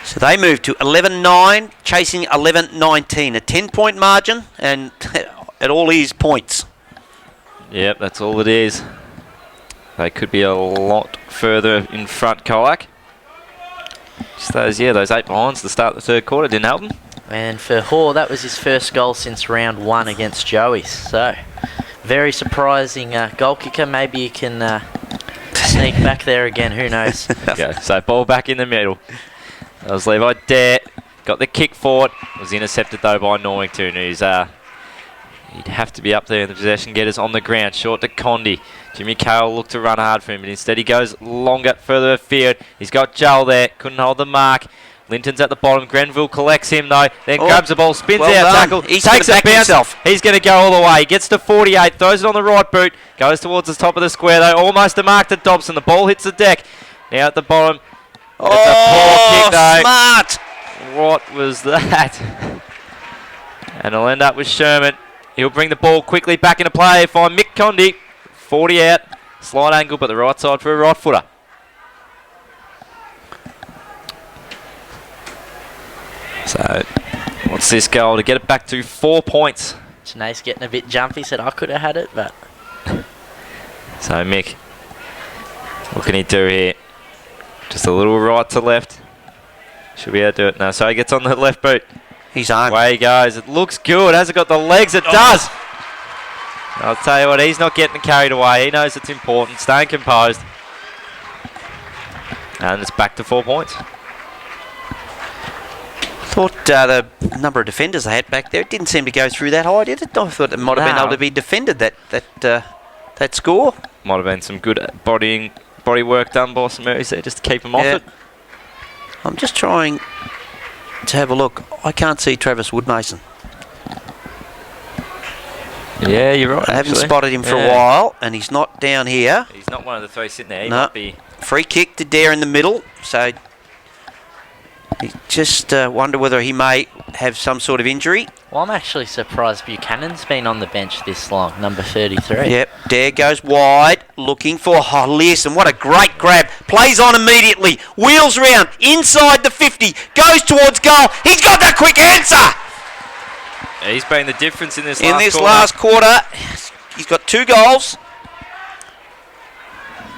A: So they move to 11-9, chasing 11-19. A 10-point margin, and it all is points.
B: Yep, that's all it is. They could be a lot further in front, Colac. Just those 8 behinds to start the third quarter didn't help them.
C: And for Hoare, that was his first goal since round 1 against Joey's. So, very surprising goal kicker. Maybe he can sneak back there again. Who knows?
B: Okay, so ball back in the middle. That was Levi Dare. Got the kick for it. Was intercepted though by Normington, who's he'd have to be up there in the possession getters on the ground. Short to Condi. Jimmy Cale looked to run hard for him, but instead he goes longer, further afield. He's got Joel there. Couldn't hold the mark. Linton's at the bottom. Grenville collects him though. Then grabs the ball, spins
A: well
B: out,
A: done.
B: tackle,
A: He's
B: takes
A: gonna
B: a
A: back
B: bounce.
A: himself.
B: He's going to go all the way. He gets to 48, throws it on the right boot, goes towards the top of the square though. Almost a mark to Dobson. The ball hits the deck. Now at the bottom. It's a poor kick though.
A: Smart.
B: What was that? And it'll end up with Sherman. He'll bring the ball quickly back into play. Find Mick Condi. 40 out. Slight angle, but the right side for a right footer. So, what's this goal to get it back to 4 points?
C: Janae's getting a bit jumpy. Said I could have had it, but...
B: So, Mick, what can he do here? Just a little right to left. Should be able to do it now. So he gets on the left boot.
A: He's on.
B: Away he goes. It looks good. Has it got the legs? It does. I'll tell you what, he's not getting carried away. He knows it's important. Staying composed. And it's back to 4 points.
A: Thought the number of defenders they had back there, it didn't seem to go through that high, did it? I thought it might have been able to be defended, that score.
B: Might have been some good body work done by St Mary's there just to keep him off it.
A: I'm just trying to have a look. I can't see Travis Woodmason.
B: Yeah, you're right.
A: I haven't spotted him for a while, and he's not down here.
B: He's not one of the three sitting there. He
A: No.
B: might be.
A: Free kick to Dare in the middle, so you just wonder whether he may have some sort of injury.
C: Well, I'm actually surprised Buchanan's been on the bench this long, number 33.
A: Yep, Dare goes wide, looking for Learson. What a great grab. Plays on immediately, wheels round, inside the 50, goes towards goal. He's got the quick answer!
B: He's been the difference in this
A: last quarter. He's got 2 goals.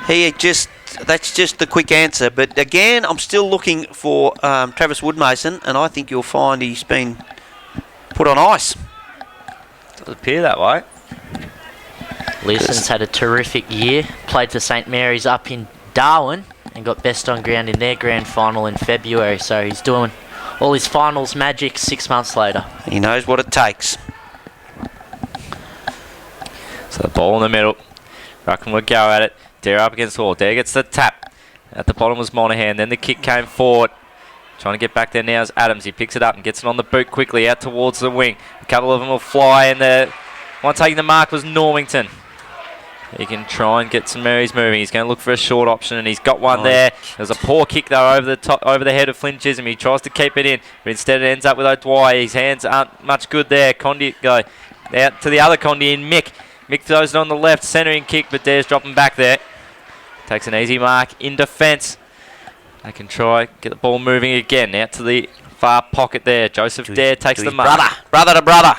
A: That's just the quick answer. But again, I'm still looking for Travis Woodmason, and I think you'll find he's been put on ice.
B: Does appear that way.
C: Leeson's had a terrific year. Played for St Mary's up in Darwin and got best on ground in their grand final in February. So he's doing all his finals magic 6 months later.
A: He knows what it takes.
B: So the ball in the middle. Ruckman would go at it. Dare up against Hall. Dare gets the tap. At the bottom was Monaghan. Then the kick came forward. Trying to get back there now is Adams. He picks it up and gets it on the boot quickly out towards the wing. A couple of them will fly, and the one taking the mark was Normington. He can try and get some Marys moving. He's going to look for a short option, and he's got one there. There's a poor kick though over the head of Flynn Chisholm. He tries to keep it in, but instead it ends up with O'Dwyer. His hands aren't much good there. Condi go out to the other Condi in Mick. Mick throws it on the left, centering kick, but Dare's dropping back there. Takes an easy mark in defence. They can try get the ball moving again. Out to the far pocket there. Joseph Dare takes the mark.
A: Brother to brother.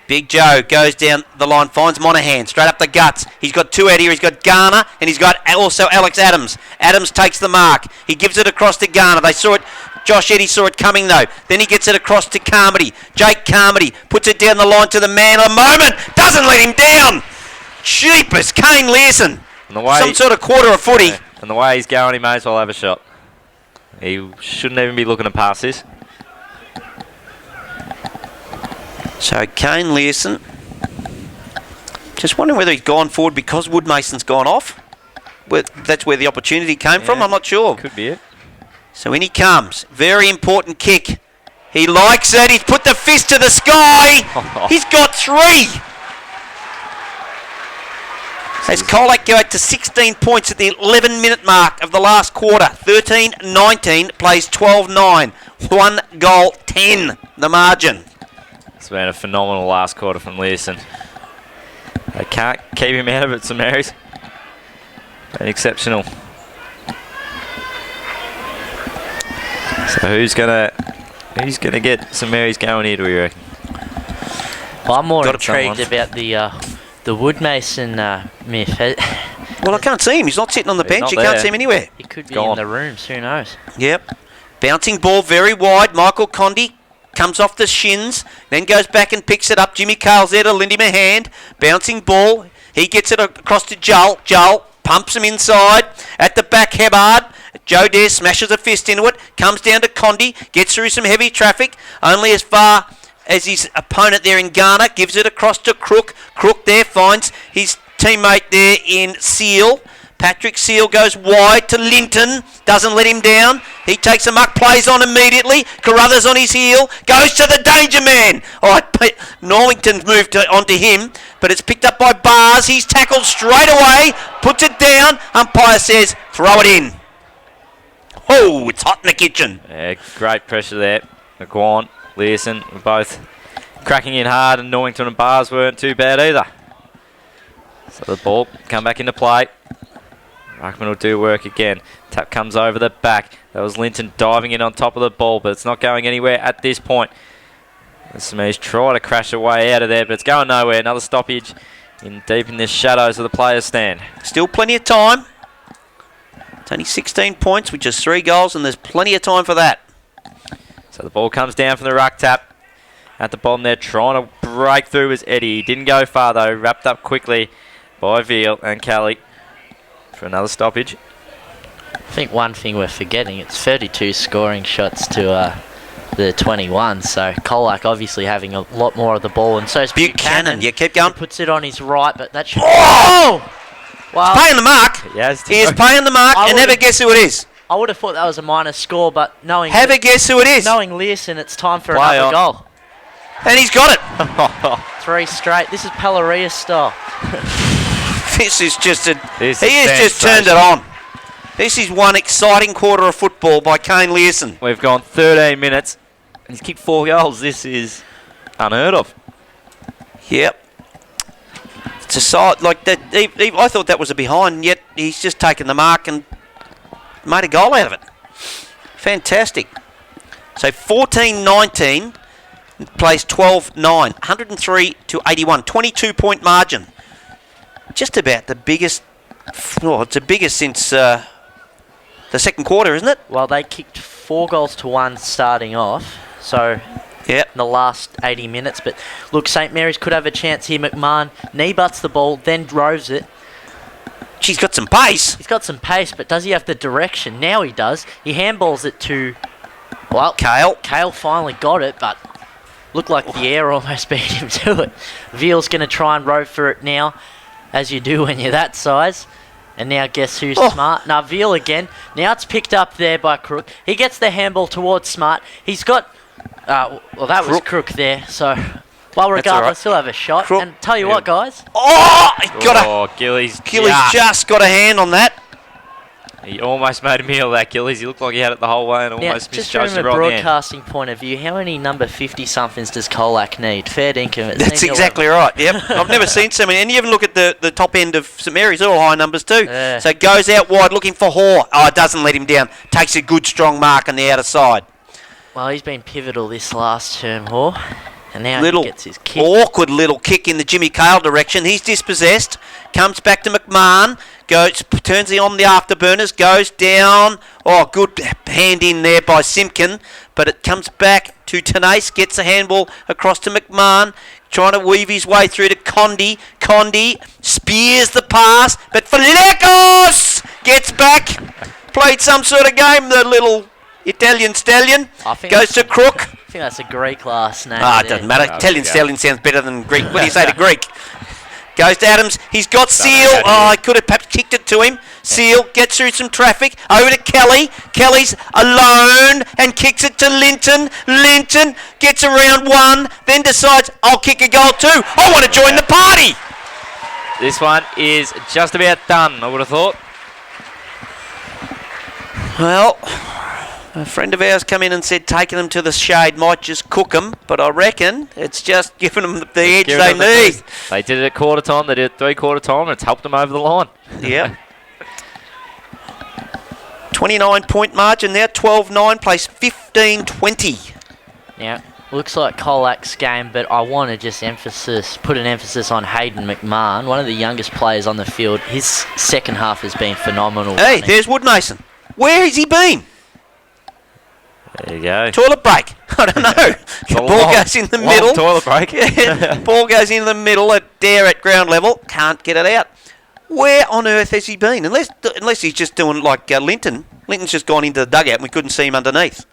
A: Big Joe goes down the line, finds Monaghan, straight up the guts. He's got 2 out here. He's got Garner, and he's got also Alex Adams. Adams takes the mark. He gives it across to Garner. They saw it. Josh Eddy saw it coming though. Then he gets it across to Carmody. Jake Carmody puts it down the line to the man of the moment. Doesn't let him down. Cheapest, Kane Learson. Some sort of quarter of footy.
B: Yeah. And the way he's going, he may as well have a shot. He shouldn't even be looking to pass this.
A: So Kane Learson. Just wondering whether he's gone forward because Woodmason's gone off. That's where the opportunity came from. I'm not sure.
B: Could be it.
A: So in he comes. Very important kick. He likes it. He's put the fist to the sky. He's got 3. As Colac go out to 16 points at the 11-minute mark of the last quarter. 13-19, plays 12-9. 1 goal, 10, the margin.
B: It's been a phenomenal last quarter from Learson. They can't keep him out of it, St Mary's. Been exceptional. So who's gonna get St Mary's going here, do we reckon?
C: Well, I'm more
A: Got
C: intrigued about the Woodmason myth.
A: Well, I can't see him. He's not sitting on the
B: He's
A: bench.
B: not
A: You can't
B: there.
A: see him anywhere.
C: He could be
B: Gone.
C: in the rooms. Who knows?
A: Yep. Bouncing ball very wide. Michael Condy comes off the shins, then goes back and picks it up. Jimmy Cale's there to lend him a hand. Bouncing ball. He gets it across to Joel. Joel pumps him inside. At the back, Hebard. Joe Dare smashes a fist into it. Comes down to Condy. Gets through some heavy traffic. Only as far as his opponent there in Ghana. Gives it across to Crook. Crook there finds his teammate there in Seal. Patrick Seal goes wide to Linton. Doesn't let him down. He takes a muck, plays on immediately. Carruthers on his heel. Goes to the danger man. All right, Norlington's moved onto him, but it's picked up by Bars. He's tackled straight away. Puts it down. Umpire says, throw it in. Oh, it's hot in the kitchen.
B: Yeah, great pressure there. McGuan, Learson were both cracking in hard, and Norrington and Bars weren't too bad either. So the ball come back into play. Ruckman will do work again. Tap comes over the back. That was Linton diving in on top of the ball, but it's not going anywhere at this point. He's trying to crash away out of there, but it's going nowhere. Another stoppage deep in the shadows of the players' stand.
A: Still plenty of time. It's only 16 points, which is 3 goals, and there's plenty of time for that.
B: So the ball comes down from the ruck tap. At the bottom there, trying to break through was Eddie. He didn't go far though. Wrapped up quickly by Veal and Kelly for another stoppage.
C: I think one thing we're forgetting, it's 32 scoring shots to the 21, so Colac obviously having a lot more of the ball, and so is
A: Buchanan. Yeah, keep going.
C: He puts it on his right, but that should...
A: Oh!
C: Well,
A: Paying the mark.
B: Yes,
A: He is paying the mark, and never guess who it is.
C: I would have thought that was a minor score, but knowing
A: Have a guess who it is.
C: knowing Learson, it's time for
B: Play
C: another
B: on.
C: goal.
A: And he's got it.
C: 3 straight. This is Pelleria style.
A: This is just a...
B: This
A: he
B: is
A: has just turned it on. This is one exciting quarter of football by Kane Learson.
B: We've gone 13 minutes, and he's kicked 4 goals. This is unheard of.
A: Yep. It's a side like that. I thought that was a behind, and yet he's just taken the mark and made a goal out of it. Fantastic. So 14-19, plays 12-9, 103 to 81, 22-point margin. Just about the biggest. Well, it's the biggest since the second quarter, isn't it?
C: Well, they kicked 4 goals to 1 starting off, so
A: Yeah.
C: in the last 80 minutes. But look, St Mary's could have a chance here. McMahon knee butts the ball, then droves it.
A: She's got some pace.
C: He's got some pace, but does he have the direction? Now he does. He handballs it to, well,
A: Kale.
C: Kale finally got it, but looked like the air almost beat him to it. Veal's going to try and rope for it now, as you do when you're that size. And now guess who's smart? Now Veal again. Now it's picked up there by Crook. He gets the handball towards Smart. He's got... well, that was Crook there, so... Well, regardless, he'll have a shot.
A: Crook.
C: And tell you what, guys.
A: Oh, he got
B: Gillies.
A: Gillies just got a hand on that.
B: He almost made a meal of that, Gillies. He looked like he had it the whole way and
C: Now,
B: almost
C: just from
B: misjudged
C: a
B: it right at the end.
C: broadcasting point of view, how many number 50-somethings does Colac need? Fair dinkum.
A: That's exactly right. Yep. I've never seen so many. And you even look at the top end of St Mary's, they're all high numbers too.
C: Yeah.
A: So goes out wide looking for Hoare. Oh, it doesn't let him down. Takes a good strong mark on the outer side.
C: Well, he's been pivotal this last term, Hoare. And now
A: Little
C: he gets his kick.
A: awkward little kick in the Jimmy Cale direction. He's dispossessed. Comes back to McMahon. Goes, turns on the afterburners. Goes down. Oh, good hand in there by Simpkin. But it comes back to Tenace. Gets a handball across to McMahon. Trying to weave his way through to Condy. Condy spears the pass. But Flecos gets back. Played some sort of game, the little Italian stallion. Goes to Crook.
C: I think that's a Greek last name.
A: Ah, it doesn't matter. Italian stallion sounds better than Greek. What do you say to Greek? Goes to Adams. He's got Seal. Oh, I could have perhaps kicked it to him. Seal gets through some traffic. Over to Kelly. Kelly's alone and kicks it to Linton. Linton gets around one, then decides, I'll kick a goal too. I want to join the party.
B: This one is just about done, I would have thought.
A: Well, a friend of ours come in and said taking them to the shade might just cook them, but I reckon it's just giving them the edge they need.
B: They did it at quarter time, they did it 3/4 time, and it's helped them over the line.
A: Yeah. 29-point margin now, 12-9, place 15-20.
C: Yeah, looks like Colac's game, but I want to just put an emphasis on Hayden McMahon, one of the youngest players on the field. His second half has been phenomenal.
A: Hey, there's Woodmason. Where has he been?
B: There you go.
A: Toilet break. I don't know. The ball goes in the middle.
B: Toilet break.
A: Yeah, ball goes in the middle at ground level. Can't get it out. Where on earth has he been? Unless he's just doing like Linton. Linton's just gone into the dugout and we couldn't see him underneath.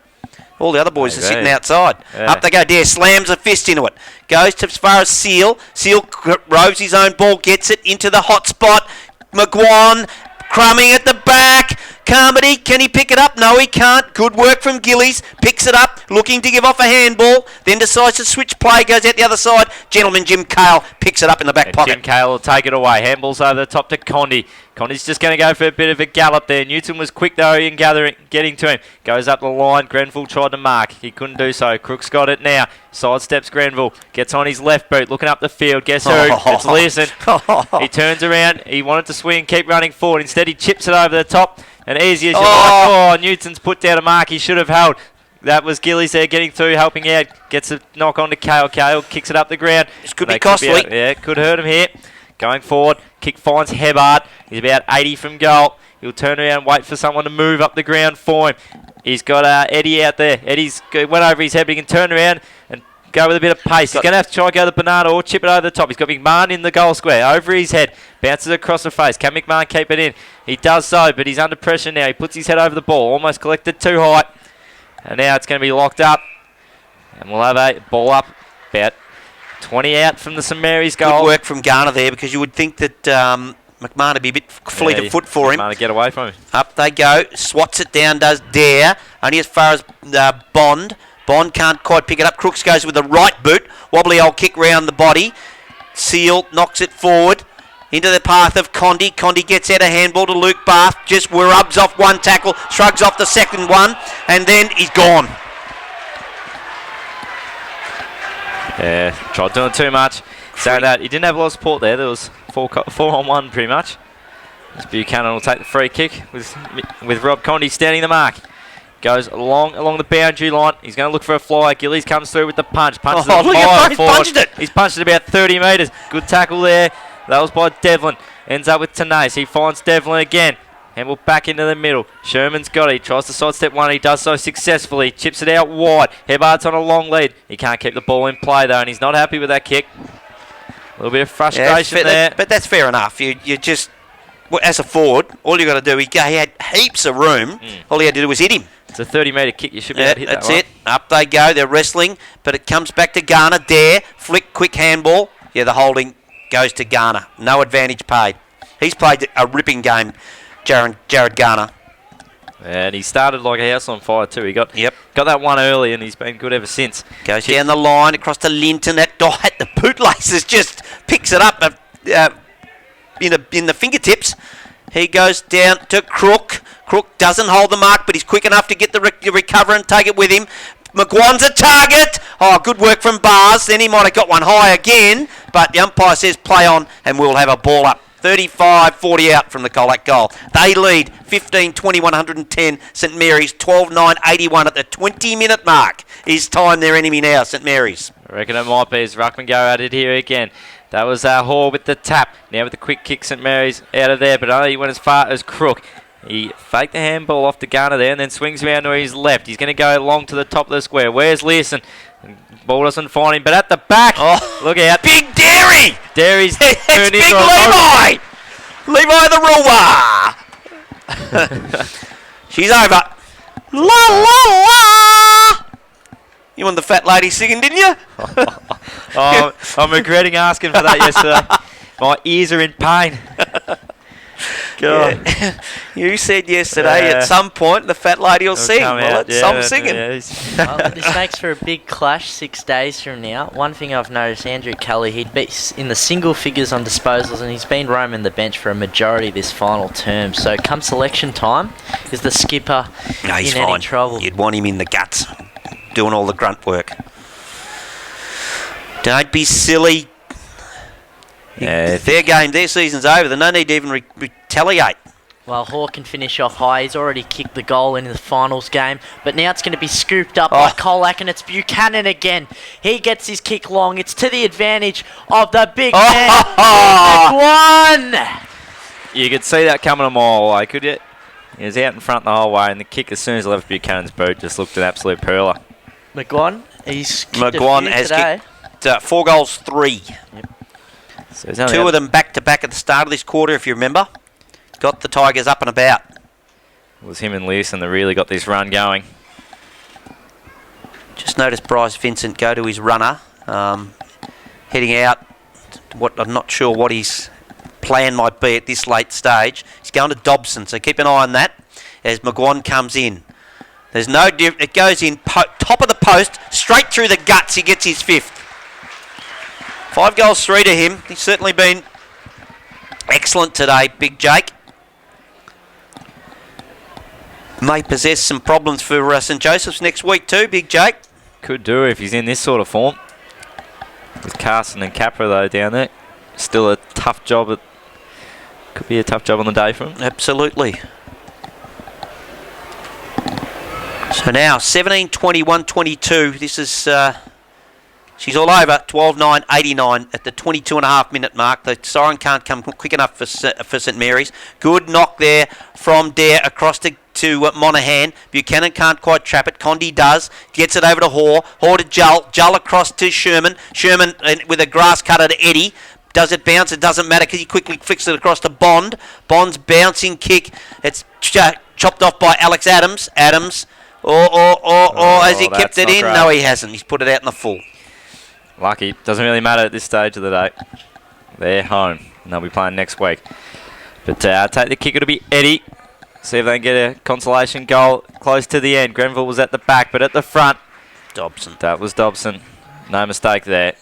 A: All the other boys are sitting outside.
B: Yeah.
A: Up they go. Dare slams a fist into it. Goes to as far as Seal. Seal roves his own ball, gets it into the hot spot. McGuan crumbing at the back. Carmody, can he pick it up? No, he can't. Good work from Gillies. Picks it up, looking to give off a handball. Then decides to switch play, goes out the other side. Gentleman Jim Cale picks it up in the back pocket.
B: Jim Cale will take it away. Handballs over the top to Condi. Condi's just going to go for a bit of a gallop there. Newton was quick though in getting to him. Goes up the line. Grenville tried to mark. He couldn't do so. Crook's got it now. Sidesteps Grenville. Gets on his left boot. Looking up the field. Guess who? It's Learson. He turns around. He wanted to swing and keep running forward. Instead he chips it over the top. And easy as you like. Oh, Newton's put down a mark he should have held. That was Gillies there getting through, helping out. Gets a knock on to Cale. Cale kicks it up the ground.
A: This could be costly.
B: It could hurt him here. Going forward. Kick finds Hebart. He's about 80 from goal. He'll turn around and wait for someone to move up the ground for him. He's got Eddie out there. Eddie's went over his head, but he can turn around and go with a bit of pace. He's going to have to try and go to the banana or chip it over the top. He's got McMahon in the goal square. Over his head. Bounces across the face. Can McMahon keep it in? He does so, but he's under pressure now. He puts his head over the ball. Almost collected too high. And now it's going to be locked up. And we'll have a ball up about 20 out from the St Mary's goal.
A: Good work from Garner there, because you would think that McMahon would be a bit fleet of foot for him.
B: McMahon to get away from him.
A: Up they go. Swats it down, does Dare. Only as far as Bond. Bond can't quite pick it up. Crooks goes with the right boot. Wobbly old kick round the body. Seal knocks it forward into the path of Condi. Condi gets out a handball to Luke Bath. Just rubs off one tackle, shrugs off the second one, and then he's gone.
B: Yeah, tried doing too much. So that he didn't have a lot of support there. There was 4 on 1 pretty much. This Buchanan will take the free kick with Rob Condi standing the mark. Goes along the boundary line. He's going to look for a fly. Gillies comes through with the punch. Punches it
A: look at he's punched it.
B: He's punched it about 30 metres. Good tackle there. That was by Devlin. Ends up with Tanase. He finds Devlin again. Handball back into the middle. Sherman's got it. He tries to sidestep one. He does so successfully. Chips it out wide. Hebart's on a long lead. He can't keep the ball in play though, and he's not happy with that kick. A little bit of frustration there.
A: But that's fair enough. You just, as a forward, all you got to do, he had heaps of room. All he had to do was hit him.
B: It's a 30-metre kick. You should be able to hit that.
A: That's it. Up they go. They're wrestling, but it comes back to Garner. Dare. Flick, quick handball. Yeah, the holding goes to Garner. No advantage paid. He's played a ripping game, Jared Garner.
B: And he started like a house on fire too. He got that one early, and he's been good ever since.
A: Goes down the line across to Linton. That guy at the bootlaces just picks it up in the fingertips. He goes down to Crook. Crook doesn't hold the mark, but he's quick enough to get the recover and take it with him. McGuan's a target. Oh, good work from Bars. Then he might have got one high again, but the umpire says play on, and we'll have a ball up. 35-40 out from the Colac goal. They lead 15-20, 110. St Mary's 12-9, 81 at the 20-minute mark. Is time their enemy now, St Mary's.
B: I reckon it might be as Ruckman go at it here again. That was Hall with the tap. Now with the quick kick, St Mary's out of there, but only went as far as Crook. He faked the handball off to Garner there and then swings around to his left. He's going to go along to the top of the square. Where's Learson? Ball doesn't find him, but at the back, look out.
A: Big Dairy!
B: Dairy's
A: it's
B: turned
A: Big
B: into
A: Levi! Levi the Ruler! She's over. La la la! You want the fat lady singing, didn't you?
B: I'm regretting asking for that yesterday. My ears are in pain. God.
A: Yeah. You said yesterday at some point the fat lady will sing. Well, I'm singing.
C: Well, this makes for a big clash 6 days from now. One thing I've noticed, Andrew Kelly, he'd be in the single figures on disposals, and he's been roaming the bench for a majority of this final term. So come selection time, is the skipper
A: He's
C: in
A: fine.
C: any trouble?
A: You'd want him in the guts, doing all the grunt work. Don't be silly. Their game, their season's over. There's no need to even retaliate.
C: Well, Hawke can finish off high. He's already kicked the goal in the finals game. But now it's going to be scooped up by Colac, and it's Buchanan again. He gets his kick long. It's to the advantage of the big man, McGuan.
B: You could see that coming a mile away, could you? He was out in front the whole way, and the kick, as soon as he left Buchanan's boot, just looked an absolute perler.
C: McGuan, he's kicked
A: McGuan
C: a few
A: has
C: today.
A: kicked 4 goals, 3.
C: Yep.
B: So
A: 2 of them back-to-back at the start of this quarter, if you remember. Got the Tigers up and about.
B: It was him and Leeson that really got this run going.
A: Just noticed Bryce Vincent go to his runner, heading out. I'm not sure what his plan might be at this late stage. He's going to Dobson, so keep an eye on that as McGuan comes in. There's no it goes in top of the post, straight through the guts. He gets his 5th. 5 goals, 3 to him. He's certainly been excellent today, Big Jake. May possess some problems for St Joseph's next week too, Big Jake.
B: Could do if he's in this sort of form. With Carson and Capra though down there, still a tough job. Could be a tough job on the day for him.
A: Absolutely. So now 17, 21, 22. This is she's all over. 12-9, 89 at the 22.5-minute mark. The siren can't come quick enough for St Mary's. Good knock there from Dare across to Monaghan. Buchanan can't quite trap it. Condi does. Gets it over to Hoare. Hoare to Jull. Jull across to Sherman. Sherman with a grass cutter to Eddie. Does it bounce? It doesn't matter because he quickly flicks it across to Bond. Bond's bouncing kick. It's chopped off by Alex Adams. Adams. Has he kept it in?
B: Great.
A: No, he hasn't. He's put it out in the full.
B: Lucky. Doesn't really matter at this stage of the day. They're home, and they'll be playing next week. But take the kick. It'll be Eddie. See if they can get a consolation goal close to the end. Grenville was at the back, but at the front,
A: Dobson.
B: that was Dobson. No mistake there.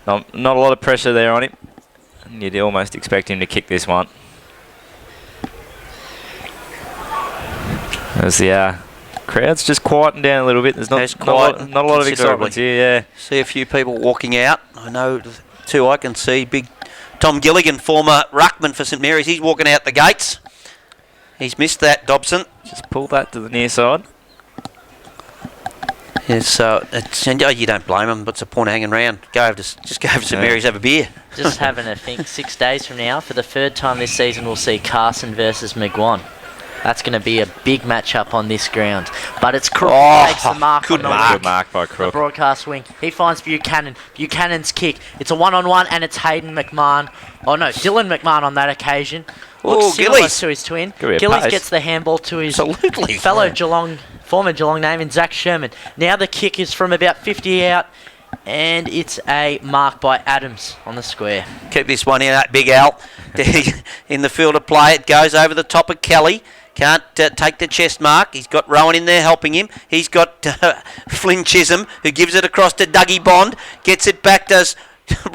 B: Not a lot of pressure there on him. And you'd almost expect him to kick this one. As the crowd's just quieting down a little bit. There's not a lot of excitement here. Yeah.
A: See a few people walking out. I know too. I can see big Tom Gilligan, former ruckman for St Mary's. He's walking out the gates. He's missed that, Dobson.
B: Just pull that to the near side.
A: Yes, you don't blame him. What's the point of hanging around? Just go over to St Mary's, have a beer.
C: Just having a think, 6 days from now, for the 3rd time this season, we'll see Carson versus McGuan. That's going to be a big matchup on this ground. But it's Crook who takes the mark.
A: Good
C: on
A: mark.
B: Good mark by Crook.
C: The broadcast wing. He finds Buchanan. Buchanan's kick. It's a 1-on-1, and it's Hayden McMahon. Oh no, Dylan McMahon on that occasion. Looks similar
A: Gillies.
C: to his twin.
B: Gillies
C: Gets the handball to his
A: Absolutely.
C: fellow former Geelong name, in Zach Sherman. Now the kick is from about 50 out, and it's a mark by Adams on the square.
A: Keep this one in, that Big Al. In the field of play, it goes over the top of Kelly. Can't take the chest mark. He's got Rowan in there helping him. He's got Flynn Chisholm, who gives it across to Dougie Bond. Gets it back, does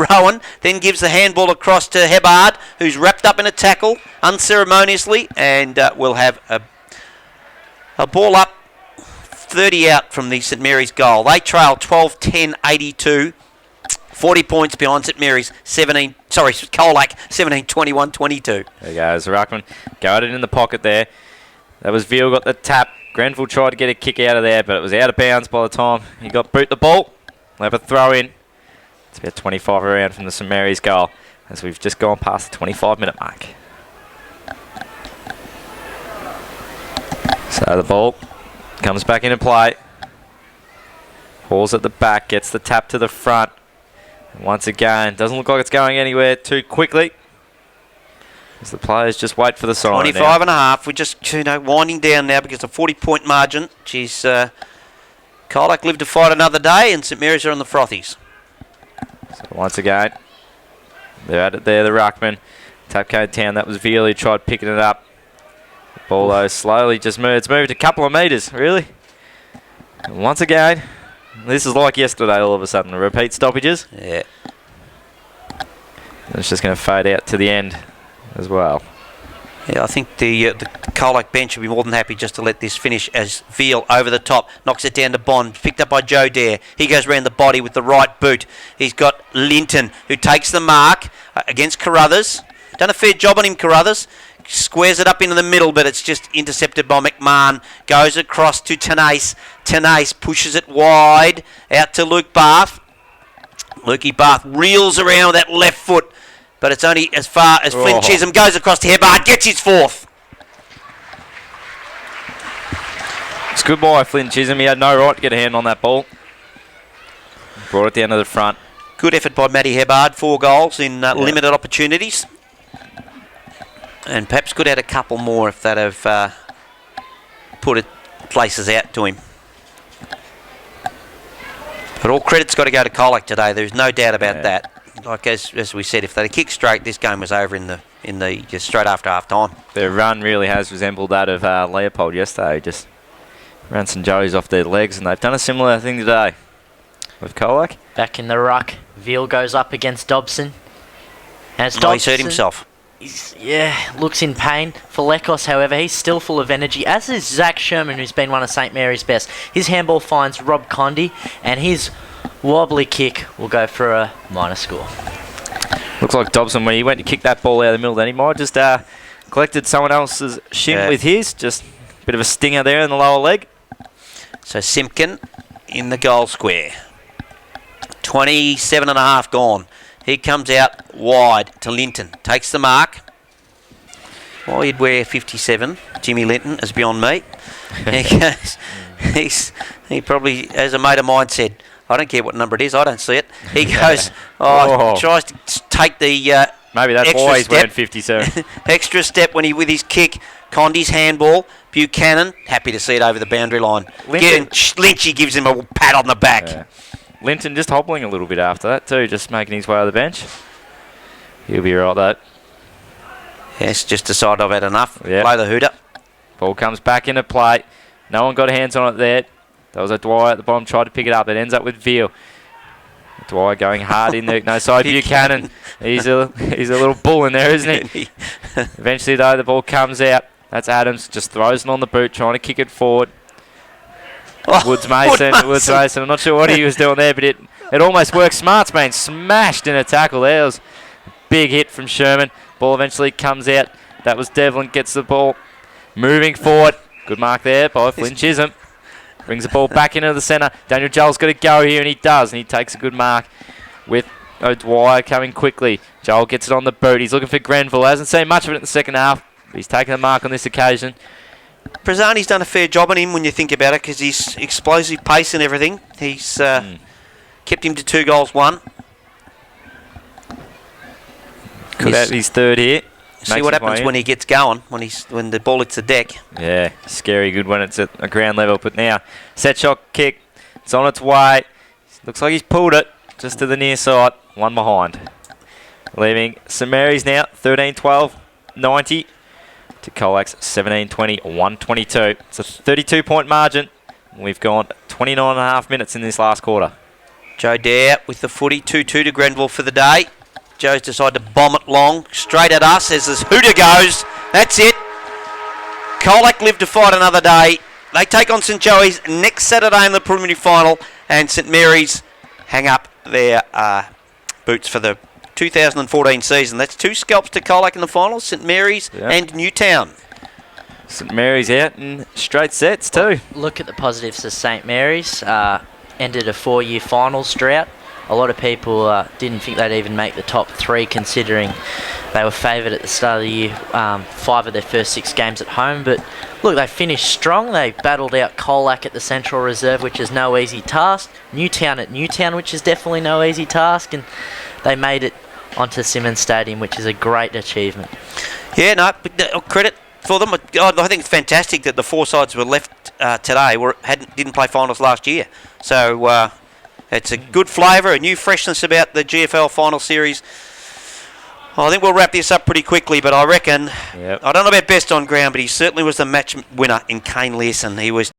A: Rowan. Then gives the handball across to Hebard, who's wrapped up in a tackle unceremoniously. And we'll have a ball up 30 out from the St Mary's goal. They trail 12-10, 82. 40 points behind St Mary's, Colac, 17, 21, 22.
B: There goes Ruckman. Got it in the pocket there. That was Veal got the tap. Grenville tried to get a kick out of there, but it was out of bounds by the time he got boot the ball. We'll have a throw in. It's about 25 around from the St Mary's goal as we've just gone past the 25-minute mark. So the ball comes back into play. Hall's at the back, gets the tap to the front. And once again, doesn't look like it's going anywhere too quickly. As the players just wait for the siren.
A: 25 and a half. We're just winding down now because of a 40-point margin. Geez, Colac lived to fight another day, and St Mary's are on the frothies.
B: So once again, they're at it there, the ruckman. Tapcode Town, that was Veal who tried picking it up. The ball, though, slowly just moved. It's moved a couple of metres, really. And once again, this is like yesterday all of a sudden. Repeat stoppages.
A: Yeah.
B: And it's just going to fade out to the end as well.
A: Yeah, I think the Colac bench would be more than happy just to let this finish as Veal over the top, knocks it down to Bond, picked up by Joe Dare. He goes round the body with the right boot. He's got Linton, who takes the mark against Carruthers. Done a fair job on him, Carruthers. Squares it up into the middle, but it's just intercepted by McMahon. Goes across to Tenace. Tenace pushes it wide out to Luke Bath. Lukey Bath reels around with that left foot, but it's only as far as Flynn Chisholm goes across to Hebard, gets his fourth.
B: It's good by Flynn Chisholm. He had no right to get a hand on that ball. Brought it down to the front.
A: Good effort by Matty Hebard. 4 goals in limited opportunities. And perhaps could add a couple more if that have put it places out to him. But all credit's got to go to Colac today. There's no doubt about that. Like as we said, if they kick straight, this game was over in the just straight after half time.
B: Their run really has resembled that of Leopold yesterday. Just ran some joes off their legs, and they've done a similar thing today with Colac.
C: Back in the ruck, Veal goes up against Dobson. As
A: He's hurt himself.
C: Looks in pain. For Lekos, however, he's still full of energy, as is Zach Sherman, who's been one of St Mary's best. His handball finds Rob Condy, and his wobbly kick will go for a minor score.
B: Looks like Dobson, when he went to kick that ball out of the middle, then he might just collected someone else's shin with his. Just a bit of a stinger there in the lower leg.
A: So Simpkin in the goal square. 27 and a half gone. He comes out wide to Linton. Takes the mark. Why he'd wear 57, Jimmy Linton, is beyond me. He probably, as a mate of mine said, I don't care what number it is, I don't see it. He goes, tries to take the
B: maybe that's why he's wearing 57.
A: Extra step when he with his kick. Condy's handball. Buchanan, happy to see it over the boundary line. Lynchy gives him a pat on the back.
B: Yeah. Linton just hobbling a little bit after that too, just making his way to the bench. He'll be right though.
A: Yes, just decided I've had enough.
B: Yep.
A: Play the hooter.
B: Ball comes back into play. No one got hands on it there. That was a Dwyer at the bottom, tried to pick it up. It ends up with Veal. Dwyer going hard in there. No side. Buchanan. He's a little bull in there, isn't he? Eventually though, the ball comes out. That's Adams. Just throws it on the boot, trying to kick it forward. Woods Mason. I'm not sure what he was doing there, but it almost worked. Smart's been smashed in a tackle there. It was a big hit from Sherman. Ball eventually comes out. That was Devlin, gets the ball moving forward. Good mark there by Flynn Chisholm. Brings the ball back into the centre. Daniel Joel's got to go here, and he does, and he takes a good mark with O'Dwyer coming quickly. Joel gets it on the boot. He's looking for Grenville. Hasn't seen much of it in the second half, but he's taken the mark on this occasion.
A: Prazzani's done a fair job on him when you think about it, because his explosive pace and everything. He's kept him to 2 goals, 1.
B: Could have his third here.
A: See what happens when he gets going, when the ball hits the deck.
B: Yeah, scary good when it's at a ground level. But now, set shot kick. It's on its way. Looks like he's pulled it just to the near side. 1 behind. Leaving St Mary's now 13-12, 90. To Colac's 17-20, 122. It's a 32-point margin. We've gone 29 and a half minutes in this last quarter.
A: Joe Dare with the footy, 2-2 to Grenville for the day. Joe's decided to bomb it long, straight at us as this hooter goes. That's it. Colac live to fight another day. They take on St Joey's next Saturday in the preliminary final, and St Mary's hang up their boots for the 2014 season. That's 2 scalps to Colac in the finals, St Mary's and Newtown.
B: St Mary's out in straight sets too.
C: Look at the positives for St Mary's. Ended a 4-year finals drought. A lot of people didn't think they'd even make the top 3, considering they were favoured at the start of the year, 5 of their first 6 games at home. But look, they finished strong. They battled out Colac at the Central Reserve, which is no easy task. Newtown at Newtown, which is definitely no easy task. And they made it onto Simmons Stadium, which is a great achievement.
A: Yeah, no, but credit for them. I think it's fantastic that the 4 sides were left today didn't play finals last year. So it's a good flavour, a new freshness about the GFL final series. I think we'll wrap this up pretty quickly, but I reckon,
B: Yep.
A: I don't know about best on ground, but he certainly was the match winner in Kane Learson. He was